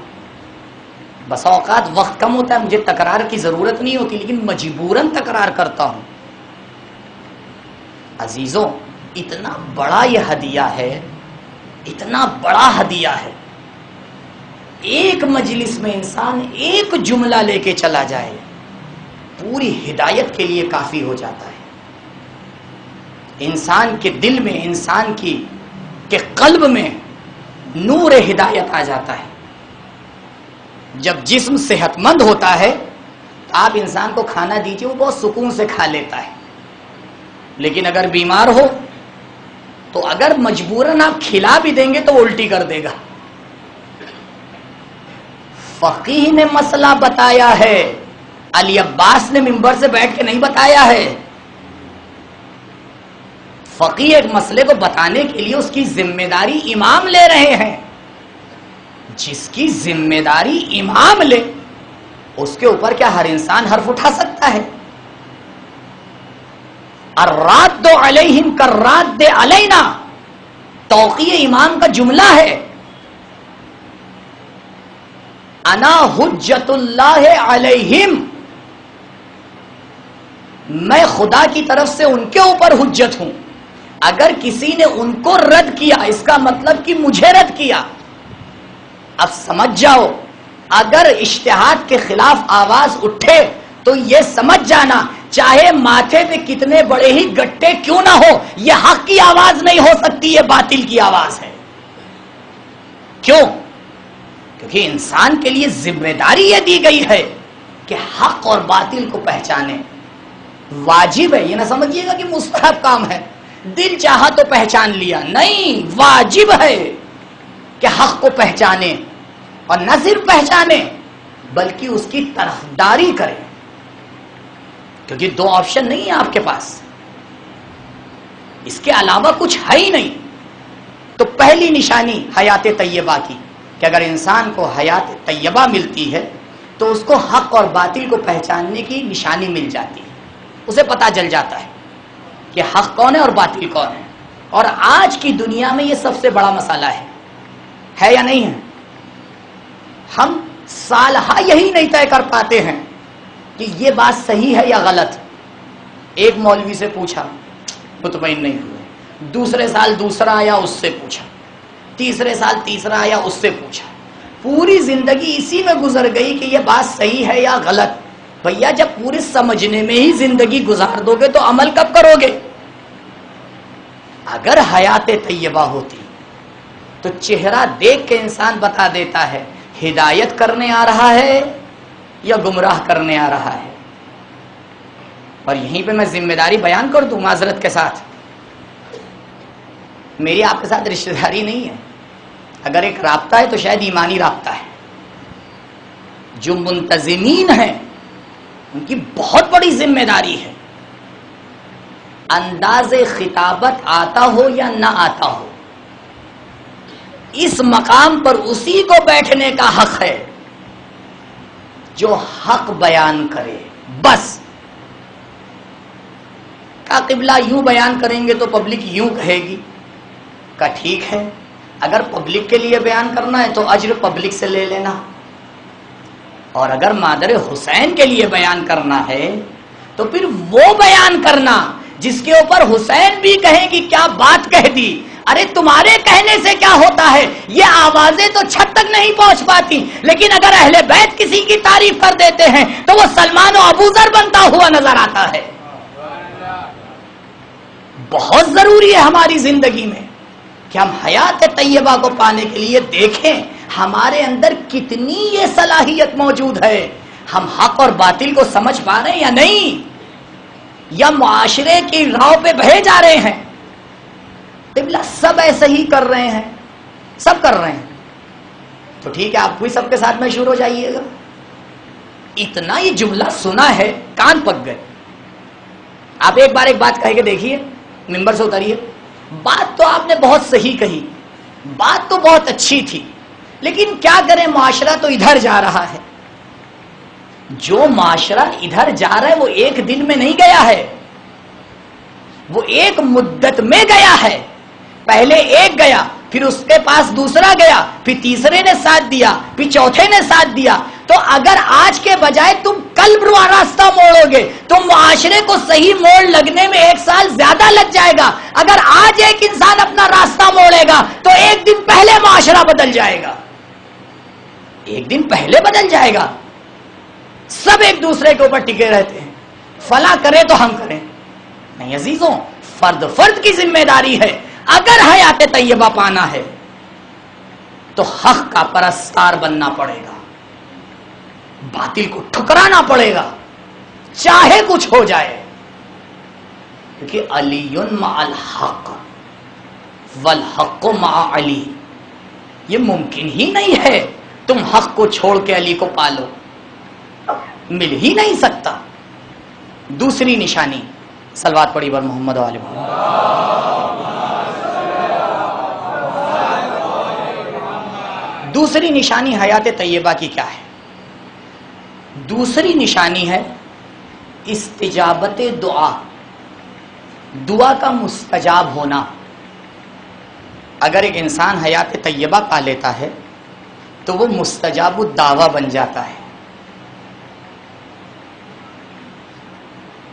بس اوقات وقت کم ہوتا ہے, مجھے تکرار کی ضرورت نہیں ہوتی, لیکن مجبوراً تکرار کرتا ہوں. عزیزوں, اتنا بڑا یہ ہدیہ ہے, اتنا بڑا ہدیہ ہے. ایک مجلس میں انسان ایک جملہ لے کے چلا جائے پوری ہدایت کے لیے کافی ہو جاتا ہے. انسان کے دل میں, انسان کے قلب میں نور ہدایت آ جاتا ہے. جب جسم صحت مند ہوتا ہے تو آپ انسان کو کھانا دیجئے وہ بہت سکون سے کھا لیتا ہے, لیکن اگر بیمار ہو تو اگر مجبوراً آپ کھلا بھی دیں گے تو وہ الٹی کر دے گا. فقیہ نے مسئلہ بتایا ہے, علی عباس نے منبر سے بیٹھ کے نہیں بتایا ہے. فقیہ ایک مسئلے کو بتانے کے لیے اس کی ذمہ داری امام لے رہے ہیں. جس کی ذمہ داری امام لے اس کے اوپر کیا ہر انسان حرف اٹھا سکتا ہے؟ الراد علیہم کالراد علینا توقیع امام کا جملہ ہے. انا حجت اللہ علیہم, میں خدا کی طرف سے ان کے اوپر حجت ہوں. اگر کسی نے ان کو رد کیا اس کا مطلب کہ مجھے رد کیا. اب سمجھ جاؤ, اگر اجتہاد کے خلاف آواز اٹھے تو یہ سمجھ جانا چاہے ماتھے پہ کتنے بڑے ہی گٹے کیوں نہ ہو, یہ حق کی آواز نہیں ہو سکتی, یہ باطل کی آواز ہے. کیوں؟ کیونکہ انسان کے لیے ذمہ داری یہ دی گئی ہے کہ حق اور باطل کو پہچانے. واجب ہے, یہ نہ سمجھیے گا کہ مستحب کام ہے, دل چاہا تو پہچان لیا. نہیں, واجب ہے کہ حق کو پہچانے, اور نہ صرف پہچانے بلکہ اس کی طرفداری کریں. کیونکہ 2 آپشن نہیں ہے آپ کے پاس, اس کے علاوہ کچھ ہے ہی نہیں. تو پہلی نشانی حیات طیبہ کی کہ اگر انسان کو حیات طیبہ ملتی ہے تو اس کو حق اور باطل کو پہچاننے کی نشانی مل جاتی ہے. اسے پتہ چل جاتا ہے کہ حق کون ہے اور باطل کون ہے. اور آج کی دنیا میں یہ سب سے بڑا مسئلہ ہے یا نہیں ہے؟ ہم سالہ یہی نہیں طے کر پاتے ہیں کہ یہ بات صحیح ہے یا غلط. ایک مولوی سے پوچھا, مطمئن نہیں ہوئے. دوسرے سال دوسرا آیا, اس سے پوچھا. تیسرے سال تیسرا آیا, اس سے پوچھا. پوری زندگی اسی میں گزر گئی کہ یہ بات صحیح ہے یا غلط. بھیا جب پورے سمجھنے میں ہی زندگی گزار دو گے تو عمل کب کرو گے؟ اگر حیات طیبہ ہوتی تو چہرہ دیکھ کے انسان بتا دیتا ہے ہدایت کرنے آ رہا ہے یا گمراہ کرنے آ رہا ہے. اور یہیں پہ میں ذمہ داری بیان کر دوں معذرت کے ساتھ, میری آپ کے ساتھ رشتہ داری نہیں ہے, اگر ایک رابطہ ہے تو شاید ایمانی رابطہ ہے. جو منتظمین ہیں ان کی بہت بڑی ذمہ داری ہے. انداز خطابت آتا ہو یا نہ آتا ہو، اس مقام پر اسی کو بیٹھنے کا حق ہے جو حق بیان کرے. بس کا قبلہ یوں بیان کریں گے تو پبلک یوں کہے گی، کا ٹھیک ہے. اگر پبلک کے لیے بیان کرنا ہے تو اجر پبلک سے لے لینا، اور اگر مادر حسین کے لیے بیان کرنا ہے تو پھر وہ بیان کرنا جس کے اوپر حسین بھی کہیں کہ کیا بات کہہ دی. ارے تمہارے کہنے سے کیا ہوتا ہے، یہ آوازیں تو چھت تک نہیں پہنچ پاتی، لیکن اگر اہل بیت کسی کی تعریف کر دیتے ہیں تو وہ سلمان و ابوذر بنتا ہوا نظر آتا ہے. بہت ضروری ہے ہماری زندگی میں کہ ہم حیات طیبہ کو پانے کے لیے دیکھیں ہمارے اندر کتنی یہ صلاحیت موجود ہے. ہم حق اور باطل کو سمجھ پا رہے ہیں یا نہیں، یا معاشرے کی راہ پہ بہے جا رہے ہیں. قبلہ سب ایسے ہی کر رہے ہیں، سب کر رہے ہیں تو ٹھیک ہے، آپ بھی سب کے ساتھ مشہور ہو جائیے گا. اتنا یہ جملہ سنا ہے کان پک گئے. آپ ایک بار ایک بات کہہ کے دیکھیے، ممبر سے اتریے. بات تو آپ نے بہت صحیح کہی، بات تو بہت اچھی تھی، لیکن کیا کریں معاشرہ تو ادھر جا رہا ہے. جو معاشرہ ادھر جا رہا ہے وہ ایک دن میں نہیں گیا ہے، وہ ایک مدت میں گیا ہے. پہلے ایک گیا، پھر اس کے پاس دوسرا گیا، پھر تیسرے نے ساتھ دیا، پھر چوتھے نے ساتھ دیا. تو اگر آج کے بجائے تم کل راستہ موڑو گے تو معاشرے کو صحیح موڑ لگنے میں 1 سال زیادہ لگ جائے گا. اگر آج ایک انسان اپنا راستہ موڑے گا تو ایک دن پہلے معاشرہ بدل جائے گا، ایک دن پہلے بدل جائے گا. سب ایک دوسرے کے اوپر ٹکے رہتے ہیں، فلاں کرے تو ہم کریں. نہیں عزیزوں، فرد فرد کی ذمہ داری ہے. اگر حیات طیبہ پانا ہے تو حق کا پرستار بننا پڑے گا، باطل کو ٹھکرانا پڑے گا چاہے کچھ ہو جائے. کیونکہ علی مع الحق والحق مع علی، یہ ممکن ہی نہیں ہے تم حق کو چھوڑ کے علی کو پالو، مل ہی نہیں سکتا. دوسری نشانی، صلوات پڑھی بر محمد و آل محمد. دوسری نشانی حیات طیبہ کی کیا ہے؟ دوسری نشانی ہے استجابت دعا، دعا کا مستجاب ہونا. اگر ایک انسان حیات طیبہ پا لیتا ہے تو وہ مستجاب الدعویٰ بن جاتا ہے.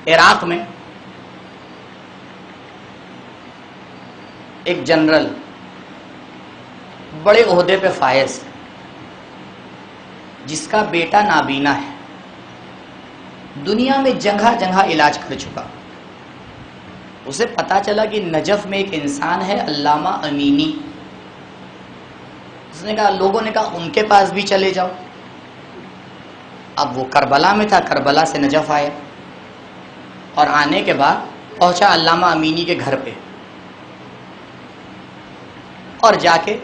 عراق میں ایک جنرل بڑے عہدے پہ فائز، جس کا بیٹا نابینا ہے، دنیا میں جگہ جگہ علاج کر چکا. اسے پتا چلا کہ نجف میں ایک انسان ہے علامہ امینی. اس نے کہا، لوگوں نے کہا ان کے پاس بھی چلے جاؤ. اب وہ کربلا میں تھا، کربلا سے نجف آیا اور آنے کے بعد پہنچا علامہ امینی کے گھر پہ، اور جا کے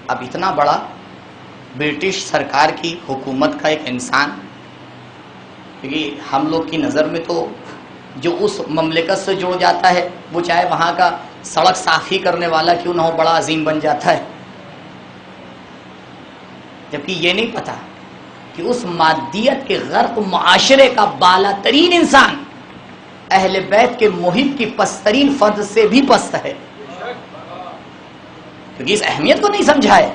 اب اتنا بڑا برٹش سرکار کی حکومت کا ایک انسان، کیونکہ ہم لوگ کی نظر میں تو جو اس مملکت سے جڑ جاتا ہے وہ چاہے وہاں کا سڑک صافی کرنے والا کیوں نہ ہو بڑا عظیم بن جاتا ہے، جبکہ یہ نہیں پتا کہ اس مادیت کے غرق معاشرے کا بالا ترین انسان اہل بیت کے محب کی پسترین فرد سے بھی پست ہے، کیونکہ اس اہمیت کو نہیں سمجھا ہے.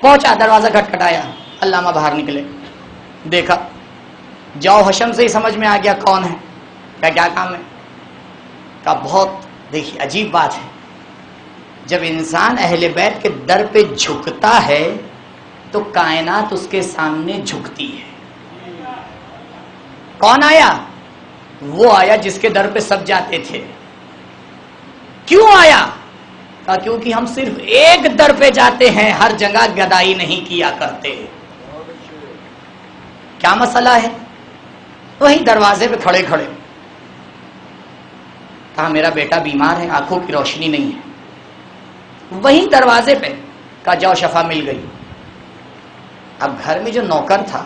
پہنچا، دروازہ کھٹکھٹایا، علامہ باہر نکلے، دیکھا، جاؤ حشم سے ہی سمجھ میں آ گیا کون ہے. کیا کام ہے؟ کہا بہت، دیکھیے عجیب بات ہے، جب انسان اہل بیت کے در پہ جھکتا ہے تو کائنات اس کے سامنے جھکتی ہے. کون آیا؟ وہ آیا جس کے در پہ سب جاتے تھے. کیوں آیا؟ کہا کیونکہ ہم صرف ایک در پہ جاتے ہیں، ہر جگہ گدائی نہیں کیا کرتے. کیا مسئلہ ہے؟ وہی دروازے پہ کھڑے کھڑے کہا میرا بیٹا بیمار ہے، آنکھوں کی روشنی نہیں ہے. وہیں دروازے پہ کہا جاؤ شفا مل گئی. اب گھر میں جو نوکر تھا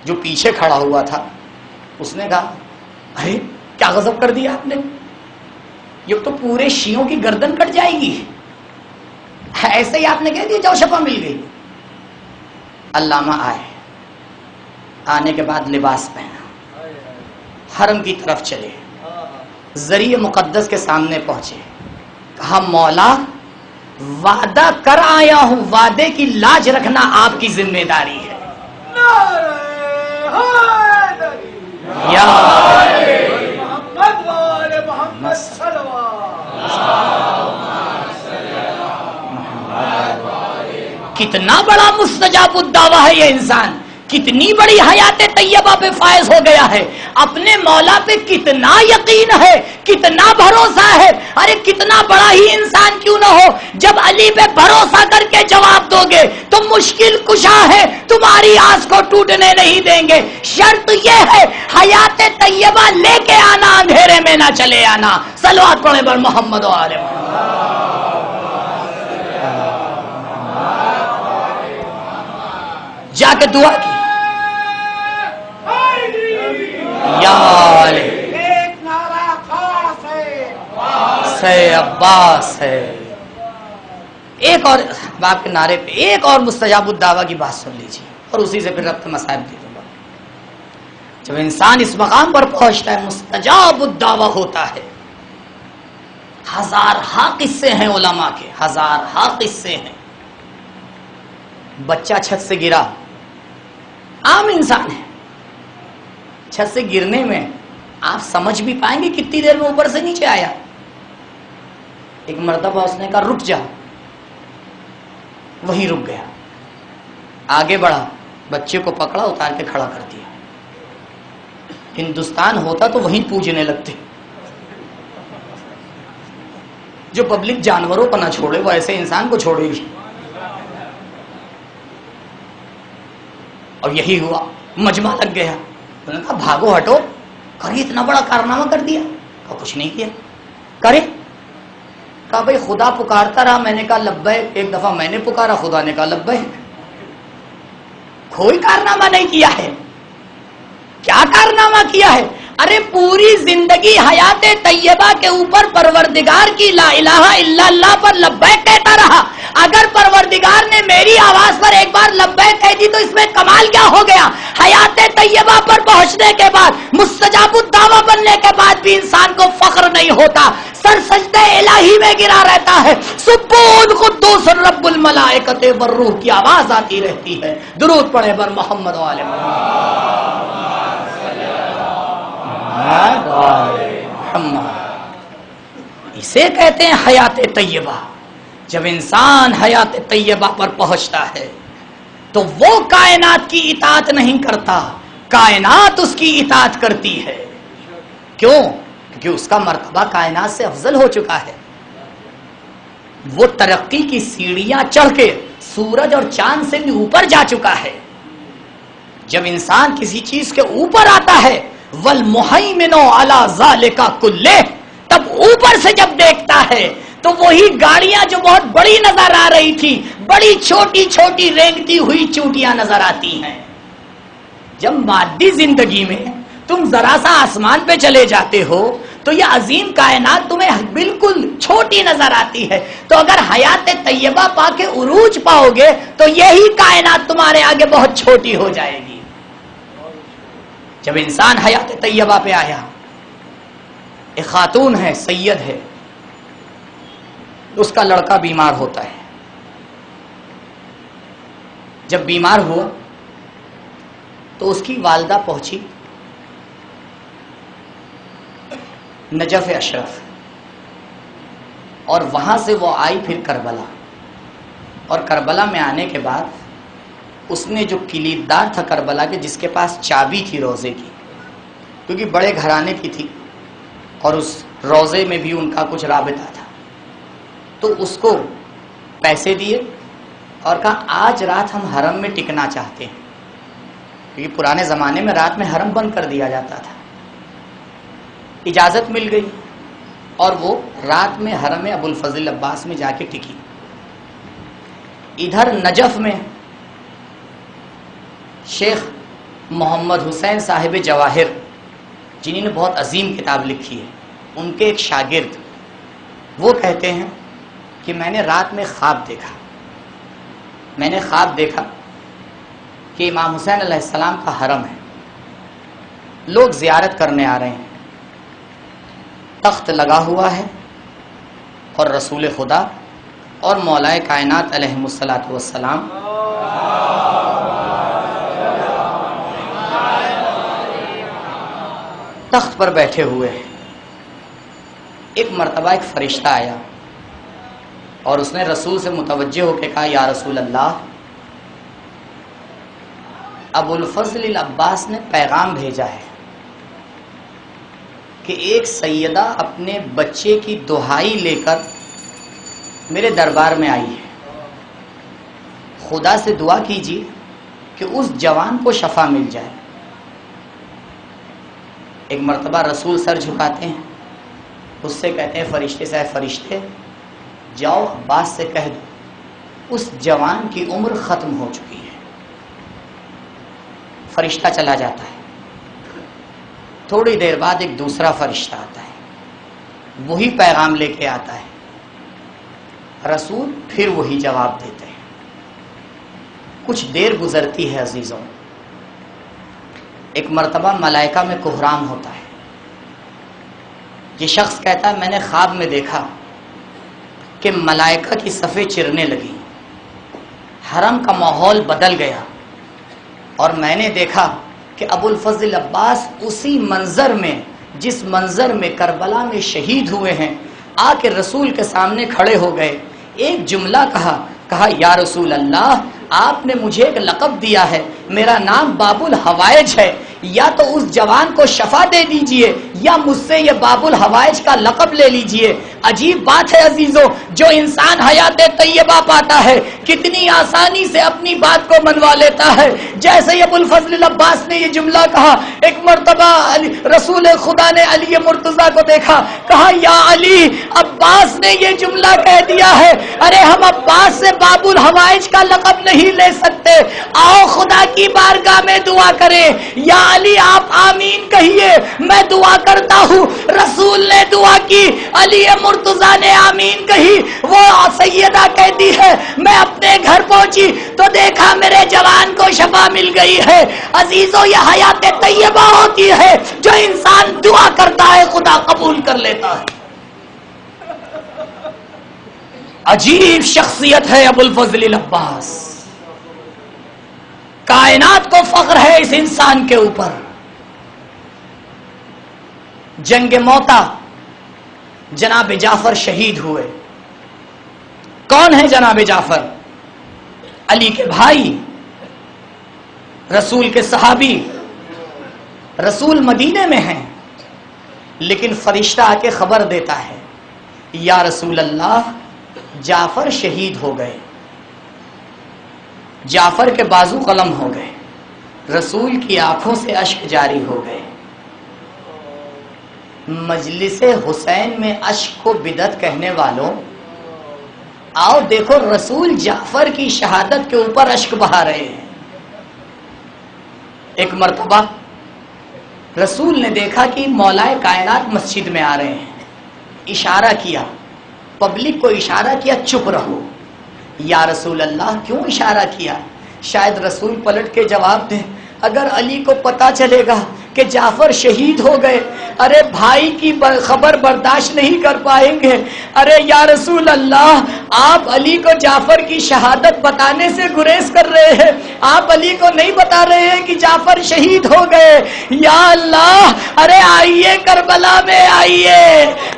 جو پیچھے کھڑا ہوا تھا اس نے کہا ارے کیا غضب کر دیا آپ نے, یہ تو پورے شیعوں کی گردن کٹ جائے گی, ایسے ہی آپ نے کہہ دیا جاؤ شفا مل گئی. علامہ آئے, آنے کے بعد لباس پہنا, حرم کی طرف چلے, ذریعہ مقدس کے سامنے پہنچے, کہا مولا وعدہ کر آیا ہوں, وعدے کی لاج رکھنا آپ کی ذمہ داری ہے. یا محمد وآل محمد کتنا بڑا مستجاب الدعویٰ ہے یہ انسان, کتنی بڑی حیات طیبہ پہ فائز ہو گیا ہے, اپنے مولا پہ کتنا یقین ہے, کتنا بھروسہ ہے. ارے کتنا بڑا ہی انسان کیوں نہ ہو, جب علی پہ بھروسہ کر کے جواب دو گے تو مشکل کشا ہے, تمہاری آس کو ٹوٹنے نہیں دیں گے. شرط یہ ہے حیات طیبہ لے کے آنا, اندھیرے میں نہ چلے آنا. صلوات پڑھیں بر محمد و آل محمد. جا کے دعا کی یا علی ایک نعرہ خاص ہے, سے عباس ہے. ایک اور باپ کے نعرے پہ ایک اور مستجاب الدعویٰ کی بات سن لیجیے اور اسی سے پھر ربط مسائل دے دوں گا. جب انسان اس مقام پر پہنچتا ہے مستجاب الدعویٰ ہوتا ہے, ہزارہا قصے ہیں علماء کے, ہزارہا قصے ہیں. بچہ چھت سے گرا, عام انسان ہے, چھت سے گرنے میں آپ سمجھ بھی پائیں گے کتنی دیر میں اوپر سے نیچے آیا. ایک مرتبہ اس نے کہا رک جا, وہیں رک گیا, آگے بڑھا, بچے کو پکڑا, اتار کے کھڑا کر دیا. ہندوستان ہوتا تو وہیں پوجنے لگتے. جو پبلک جانوروں کو نہ چھوڑے وہ ایسے انسان کو چھوڑے گی. اور یہی ہوا, مجمع لگ گیا. انہوں نے کہا بھاگو ہٹو, کرے اتنا بڑا کارنامہ کر دیا. کہا کچھ نہیں کیا. کرے, کہا بھئی خدا پکارتا رہا, میں نے کہا لبیک. ایک دفعہ میں نے پکارا, خدا نے کہا لبیک. کوئی کارنامہ نہیں کیا ہے. کیا کارنامہ کیا ہے؟ ارے پوری زندگی حیات طیبہ کے اوپر پروردگار کی لا الہ الا اللہ پر لبیک کہتا رہا. اگر پروردگار نے میری آواز پر ایک بار لبیک کہہ دی تو اس میں کمال کیا ہو گیا؟ حیات طیبہ پر پہنچنے کے بعد, مستجاب الدعویٰ بننے کے بعد بھی انسان کو فخر نہیں ہوتا, سر سجدہ الہی میں گرا رہتا ہے. سبحان قدوس رب الملائکۃ والروح کی آواز آتی رہتی ہے. درود پڑھے بر محمد و آل محمد. اسے کہتے ہیں حیات طیبہ. جب انسان حیات طیبہ پر پہنچتا ہے تو وہ کائنات کی اطاعت نہیں کرتا, کائنات اس کی اطاعت کرتی ہے. کیوں؟ کیونکہ اس کا مرتبہ کائنات سے افضل ہو چکا ہے. وہ ترقی کی سیڑھیاں چڑھ کے سورج اور چاند سے بھی اوپر جا چکا ہے. جب انسان کسی چیز کے اوپر آتا ہے, والمہیمن علی ذالک کلہ, تب اوپر سے جب دیکھتا ہے تو وہی گاڑیاں جو بہت بڑی نظر آ رہی تھی, بڑی چھوٹی چھوٹی رینگتی ہوئی چونٹیاں نظر آتی ہیں. جب مادی زندگی میں تم ذرا سا آسمان پہ چلے جاتے ہو تو یہ عظیم کائنات تمہیں بالکل چھوٹی نظر آتی ہے. تو اگر حیات طیبہ پا کے عروج پاؤ گے تو یہی کائنات تمہارے آگے بہت چھوٹی ہو جائے گی. جب انسان حیات طیبہ پہ آیا, ایک خاتون ہے, سید ہے, اس کا لڑکا بیمار ہوتا ہے. جب بیمار ہوا تو اس کی والدہ پہنچی نجف اشرف, اور وہاں سے وہ آئی پھر کربلا, اور کربلا میں آنے کے بعد اس نے جو کلیددار تھا کربلا کے, جس کے پاس چابی تھی روزے کی, کیونکہ بڑے گھرانے کی تھی اور اس روزے میں بھی ان کا کچھ رابطہ تھا, تو اس کو پیسے دیے اور کہا آج رات ہم حرم میں ٹکنا چاہتے ہیں, کیونکہ پرانے زمانے میں رات میں حرم بند کر دیا جاتا تھا. اجازت مل گئی. اور وہ رات میں حرم ابو الفضل عباس میں جا کے ٹکی. ادھر نجف میں شیخ محمد حسین صاحب جواہر جنہوں نے بہت عظیم کتاب لکھی ہے، ان کے ایک شاگرد وہ کہتے ہیں کہ میں نے رات میں خواب دیکھا کہ امام حسین علیہ السلام کا حرم ہے، لوگ زیارت کرنے آ رہے ہیں، تخت لگا ہوا ہے اور رسول خدا اور مولائے کائنات علیہ الصلوۃ والسلام تخت پر بیٹھے ہوئے ہیں. ایک مرتبہ ایک فرشتہ آیا اور اس نے رسول سے متوجہ ہو کے کہا، یا رسول اللہ، ابو الفضل العباس نے پیغام بھیجا ہے کہ ایک سیدہ اپنے بچے کی دہائی لے کر میرے دربار میں آئی ہے، خدا سے دعا کیجیے کہ اس جوان کو شفا مل جائے. ایک مرتبہ رسول سر جھکاتے ہیں، اس سے کہتے ہیں، فرشتے سے فرشتے جاؤ عباس سے کہہ دو اس جوان کی عمر ختم ہو چکی ہے. فرشتہ چلا جاتا ہے. تھوڑی دیر بعد ایک دوسرا فرشتہ آتا ہے، وہی پیغام لے کے آتا ہے. رسول پھر وہی جواب دیتے ہیں. کچھ دیر گزرتی ہے عزیزوں، ایک مرتبہ ملائکہ میں کوہرام ہوتا ہے. یہ شخص کہتا ہے، میں نے خواب میں دیکھا کہ ملائکہ کی صفیں چرنے لگی، حرم کا ماحول بدل گیا، اور میں نے دیکھا کہ ابو الفضل عباس اسی منظر میں جس منظر میں کربلا میں شہید ہوئے ہیں آ کے رسول کے سامنے کھڑے ہو گئے. ایک جملہ کہا، یا رسول اللہ، آپ نے مجھے ایک لقب دیا ہے، میرا نام باب الحوائج ہے، یا تو اس جوان کو شفا دے دیجئے یا مجھ سے یہ باب الحوائج کا لقب لے لیجئے. عجیب بات ہے عزیزوں، جو انسان حیات طیبہ پاتا ہے کتنی آسانی سے اپنی بات کو منوا لیتا ہے. جیسے ابو الفضل العباس نے یہ جملہ کہا، ایک مرتبہ رسول خدا نے علی مرتضیٰ کو دیکھا، کہا، یا علی، عباس نے یہ جملہ کہہ دیا ہے. ارے ہم عباس سے باب الحوائج کا لقب نہیں لے سکتے، آؤ خدا کی بارگاہ میں دعا کریں. یا علی آپ آمین کہیے، میں دعا کرتا ہوں. رسول نے دعا کی، علی مرتضیٰ نے آمین کہی. وہ سیدہ کہتی ہے، میں اپنے گھر پہنچی تو دیکھا میرے جوان کو شفا مل گئی ہے. عزیزوں، یہ حیات طیبہ ہوتی ہے، جو انسان دعا کرتا ہے خدا قبول کر لیتا ہے. عجیب شخصیت ہے ابو الفضل العباس. کائنات کو فخر ہے اس انسان کے اوپر. جنگ موتا جناب جعفر شہید ہوئے. کون ہے جناب جعفر؟ علی کے بھائی، رسول کے صحابی. رسول مدینے میں ہیں، لیکن فرشتہ آ کے خبر دیتا ہے، یا رسول اللہ، جعفر شہید ہو گئے. جعفر کے بازو قلم ہو گئے، رسول کی آنکھوں سے اشک جاری ہو گئے. مجلس حسین میں اشک کو بدعت کہنے والوں، آؤ دیکھو رسول جعفر کی شہادت کے اوپر اشک بہا رہے ہیں. ایک مرتبہ رسول نے دیکھا کہ مولائے کائنات مسجد میں آ رہے ہیں. اشارہ کیا، پبلک کو اشارہ کیا، چپ رہو. یا رسول اللہ، کیوں اشارہ کیا؟ شاید رسول پلٹ کے جواب دیں، اگر علی کو پتا چلے گا کہ جعفر شہید ہو گئے، ارے بھائی کی خبر برداشت نہیں کر پائیں گے. ارے یا رسول اللہ، آپ علی کو جعفر کی شہادت بتانے سے گریز کر رہے ہیں، آپ علی کو نہیں بتا رہے ہیں کہ جعفر شہید ہو گئے. یا اللہ، ارے آئیے کربلا میں آئیے.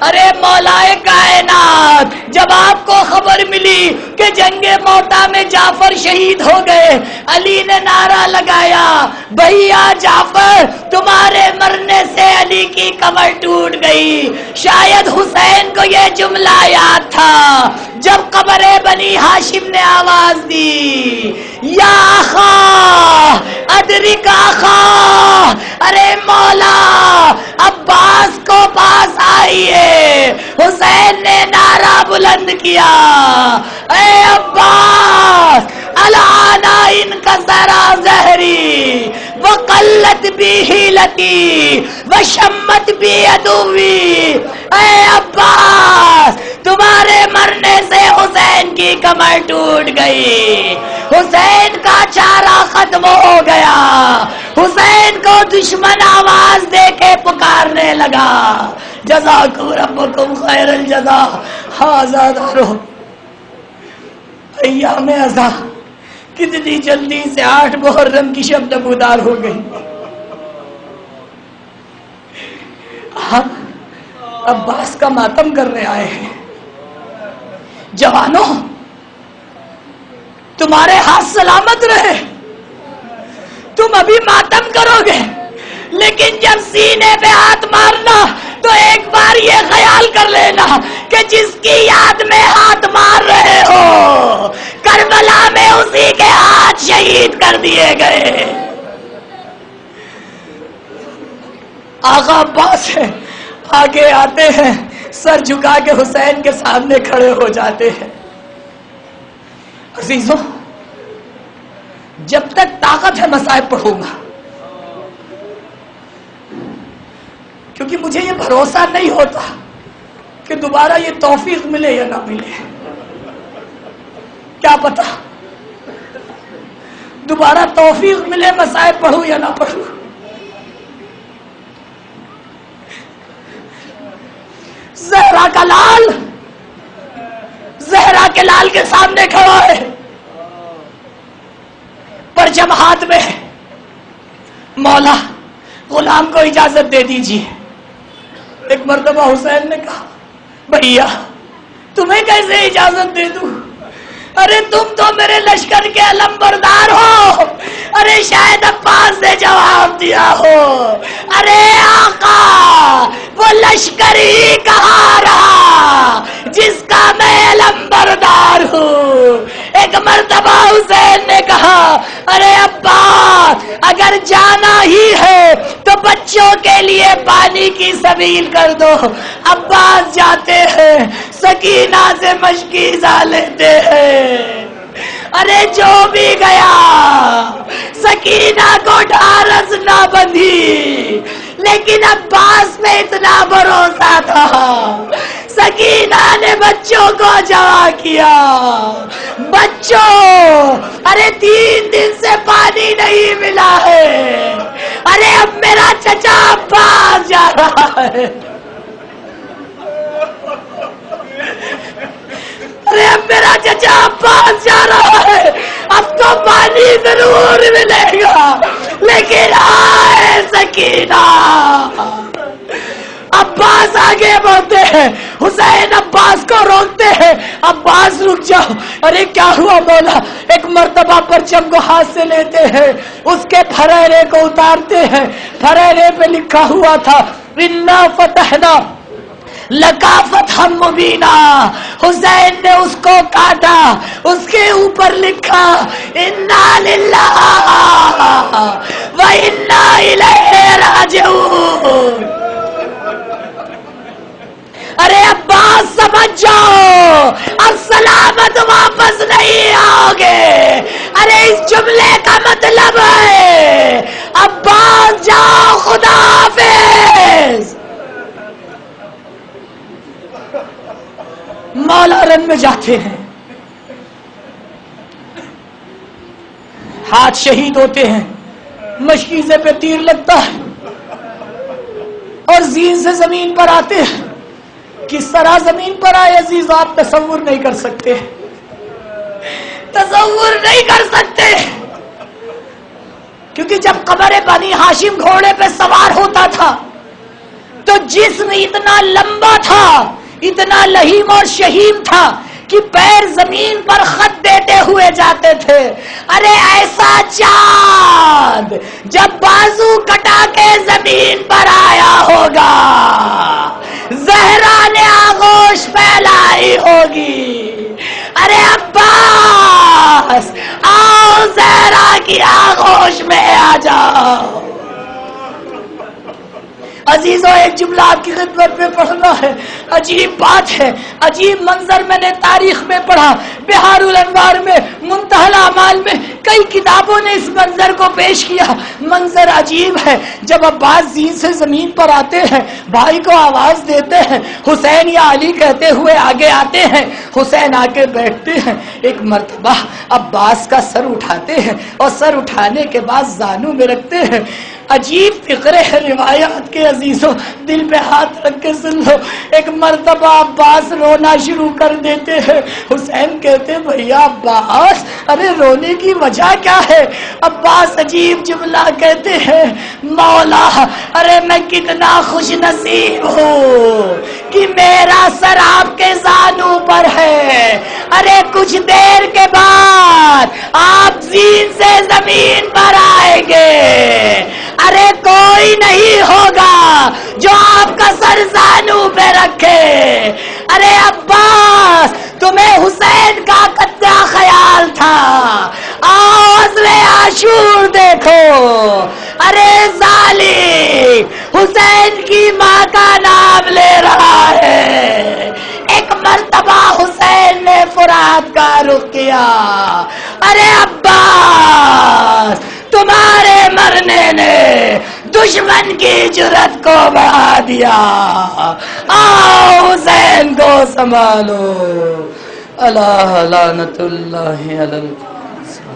ارے مولائے کائنات، جب آپ کو خبر ملی کہ جنگ موتا میں جعفر شہید ہو گئے، علی نے نعرہ لگایا، بھیا جعفر، تمہارے مرنے سے علی کی کمر ٹوٹ گئی. شاید حسین کو یہ جملہ یاد تھا، جب قبر بنی ہاشم نے آواز دی یا اخا ادرک اخا، ارے مولا عباس کو پاس آئیے، حسین نے نعرہ بلند کیا اے عباس الان انکسر ظہری وقلت بی حیلتی وشمت بی عدوی، اے عباس تمہارے مرنے سے حسین کی کمر ٹوٹ گئی، حسین کا چارہ ختم ہو گیا، حسین کو دشمن آواز دے کے پکارنے لگا جزاکم ربکم خیر الجزا ھذا دارو ایام ازا۔ کتنی جلدی سے 8 محرم کی شب نمودار ہو گئی۔ ہم عباس کا ماتم کرنے آئے ہیں۔ جوانوں تمہارے ہاتھ سلامت رہے، تم ابھی ماتم کرو گے، لیکن جب سینے پہ ہاتھ مارنا تو ایک بار یہ خیال کر لینا کہ جس کی یاد میں ہاتھ مار رہے ہو کربلا میں اسی کے ہاتھ شہید کر دیے گئے۔ آقا عباس ہے، آگے آتے ہیں، سر جھکا کے حسین کے سامنے کھڑے ہو جاتے ہیں۔ عزیزوں جب تک طاقت ہے مصائب پڑھوں گا، کیونکہ مجھے یہ بھروسہ نہیں ہوتا کہ دوبارہ یہ توفیق ملے یا نہ ملے، کیا پتا دوبارہ توفیق ملے مصائب پڑھوں یا نہ پڑھوں۔ زہرا کا لال زہرا کے لال کے سامنے کھڑا ہے، پرچم ہاتھ میں ہے۔ مولا غلام کو اجازت دے دیجیے۔ ایک مرتبہ حسین نے کہا بھیا تمہیں کیسے اجازت دے دوں، ارے تم تو میرے لشکر کے علمبردار ہو۔ ارے شاید عباس نے جواب دیا ہو ارے آقا وہ لشکر ہی کہاں رہا جس کا میں علمبردار ہوں۔ ایک مرتبہ حسین نے کہا ارے عباس اگر جانا ہی ہے تو بچوں کے لیے پانی کی سبیل کر دو۔ عباس جاتے ہیں، سکینہ سے مشکیزہ لیتے ہیں، ارے جو بھی گیا سکینہ کو ڈھارس نہ بندھی، لیکن عباس میں اتنا بھروسہ تھا، سکینہ نے بچوں کو جمع کیا۔ بچوں ارے 3 دن سے پانی نہیں ملا ہے، ارے اب میرا چچا عباس جا رہا ہے، ارے اب میرا چچا عباس جا رہا ہے، اب تو پانی ضرور ملے گا، لیکن آئے سکینہ۔ عباس آگے بڑھتے ہیں، حسین عباس کو روکتے ہیں، عباس رک جاؤ۔ ارے کیا ہوا مولا؟ ایک مرتبہ پرچم کو ہاتھ سے لیتے ہیں، اس کے پھریرے کو اتارتے ہیں، پھریرے پہ لکھا ہوا تھا انا فتحنا لکا فتحا مبینا۔ حسین نے اس کو کاٹا، اس کے اوپر لکھا انا للہ و انا الیہ راجعون۔ ارے عباس سمجھ جاؤ اب سلامت واپس نہیں آؤ گے۔ ارے اس جملے کا مطلب ہے عباس جاؤ خدا حافظ۔ مولا رن میں جاتے ہیں، ہاتھ شہید ہوتے ہیں، مشکیزے پہ تیر لگتا ہے اور زین سے زمین پر آتے ہیں۔ کس طرح زمین پر آئے عزیز آپ تصور نہیں کر سکتے، تصور نہیں کر سکتے، کیونکہ جب قبر بنی ہاشم گھوڑے پہ سوار ہوتا تھا تو جسم اتنا لمبا تھا، اتنا لہیم اور شہیم تھا کہ پیر زمین پر خط دیتے ہوئے جاتے تھے۔ ارے ایسا چاند جب بازو کٹا کے زمین پر آیا ہوگا، زہرا نے آغوش پھیلائی ہوگی، کی آغوش میں آ جاؤ۔ عزیزوں ایک جملہ آپ کی خدمت میں پڑھنا ہے، عجیب بات ہے، عجیب منظر میں نے تاریخ میں پڑھا، بہار الانوار میں، منتہی الاعمال میں کئی کتابوں نے اس منظر کو پیش کیا۔ منظر عجیب ہے، جب عباس زین سے زمین پر آتے ہیں، بھائی کو آواز دیتے ہیں، حسین یا علی کہتے ہوئے آگے آتے ہیں، حسین آ کے بیٹھتے ہیں۔ ایک مرتبہ عباس کا سر اٹھاتے ہیں اور سر اٹھانے کے بعد زانوں میں رکھتے ہیں۔ عجیب فقرے ہے روایات کے عزیزوں، دل پہ ہاتھ رکھ کے سن لو۔ ایک مرتبہ عباس رونا شروع کر دیتے ہیں، حسین کہتے بھیا عباس ارے رونے کی وجہ کیا ہے؟ عباس عجیب جملہ کہتے ہیں، مولا ارے میں کتنا خوش نصیب ہوں کہ میرا سر آپ کے زانوں پر ہے، ارے کچھ دیر کے بعد آپ زین سے زمین پر آئیں گے، ارے کوئی نہیں ہوگا جو آپ کا سر زانوں پہ رکھے۔ ارے عباس تمہیں حسین کا کتنا خیال تھا، آؤ عزل عاشور دیکھو، ارے ظالم حسین کی ماں کا نام لے رہا ہے۔ ایک مرتبہ حسین نے فرات کا رخ کیا، ارے عباس تمہارے مرنے نے دشمن کی جرت کو بڑھا دیا، آؤ حسین کو سنبھالو۔ اللہ لعنت اللہ علی الفاسقین۔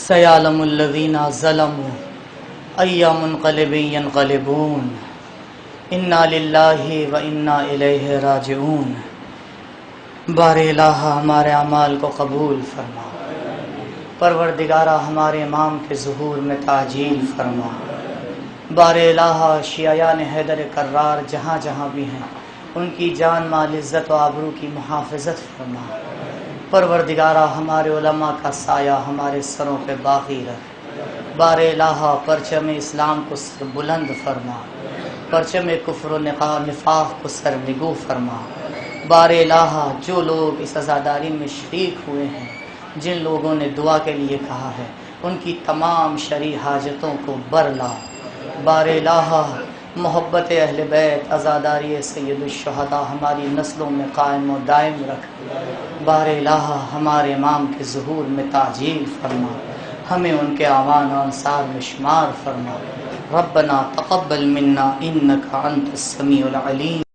سیعلم الذین ظلموا ای منقلب ینقلبون انا للہ و انا الیہ راجعون۔ بار الہ ہمارے اعمال کو قبول فرما، پروردگارہ ہمارے امام کے ظہور میں تعجیل فرما۔ بار الہ شیعیان حیدر کرار جہاں جہاں بھی ہیں ان کی جان مال عزت و آبرو کی محافظت فرما۔ پروردگارہ ہمارے علماء کا سایہ ہمارے سروں پہ باقی رکھ۔ بار الہ پرچم اسلام کو سر بلند فرما، پرچم کفر و نفاق کو سر نگو فرما۔ بار الہ جو لوگ اس عزاداری میں شریک ہوئے ہیں، جن لوگوں نے دعا کے لیے کہا ہے، ان کی تمام شرعی حاجتوں کو برلا۔ بار الہ محبت اہل بیت عزاداری سید الشہداء ہماری نسلوں میں قائم و دائم رکھ۔ بار الہ ہمارے امام کے ظہور میں تعجیل فرما، ہمیں ان کے اعوان و انصار میں شمار فرما۔ ربنا تقبل منا انک انت السمیع العلیم۔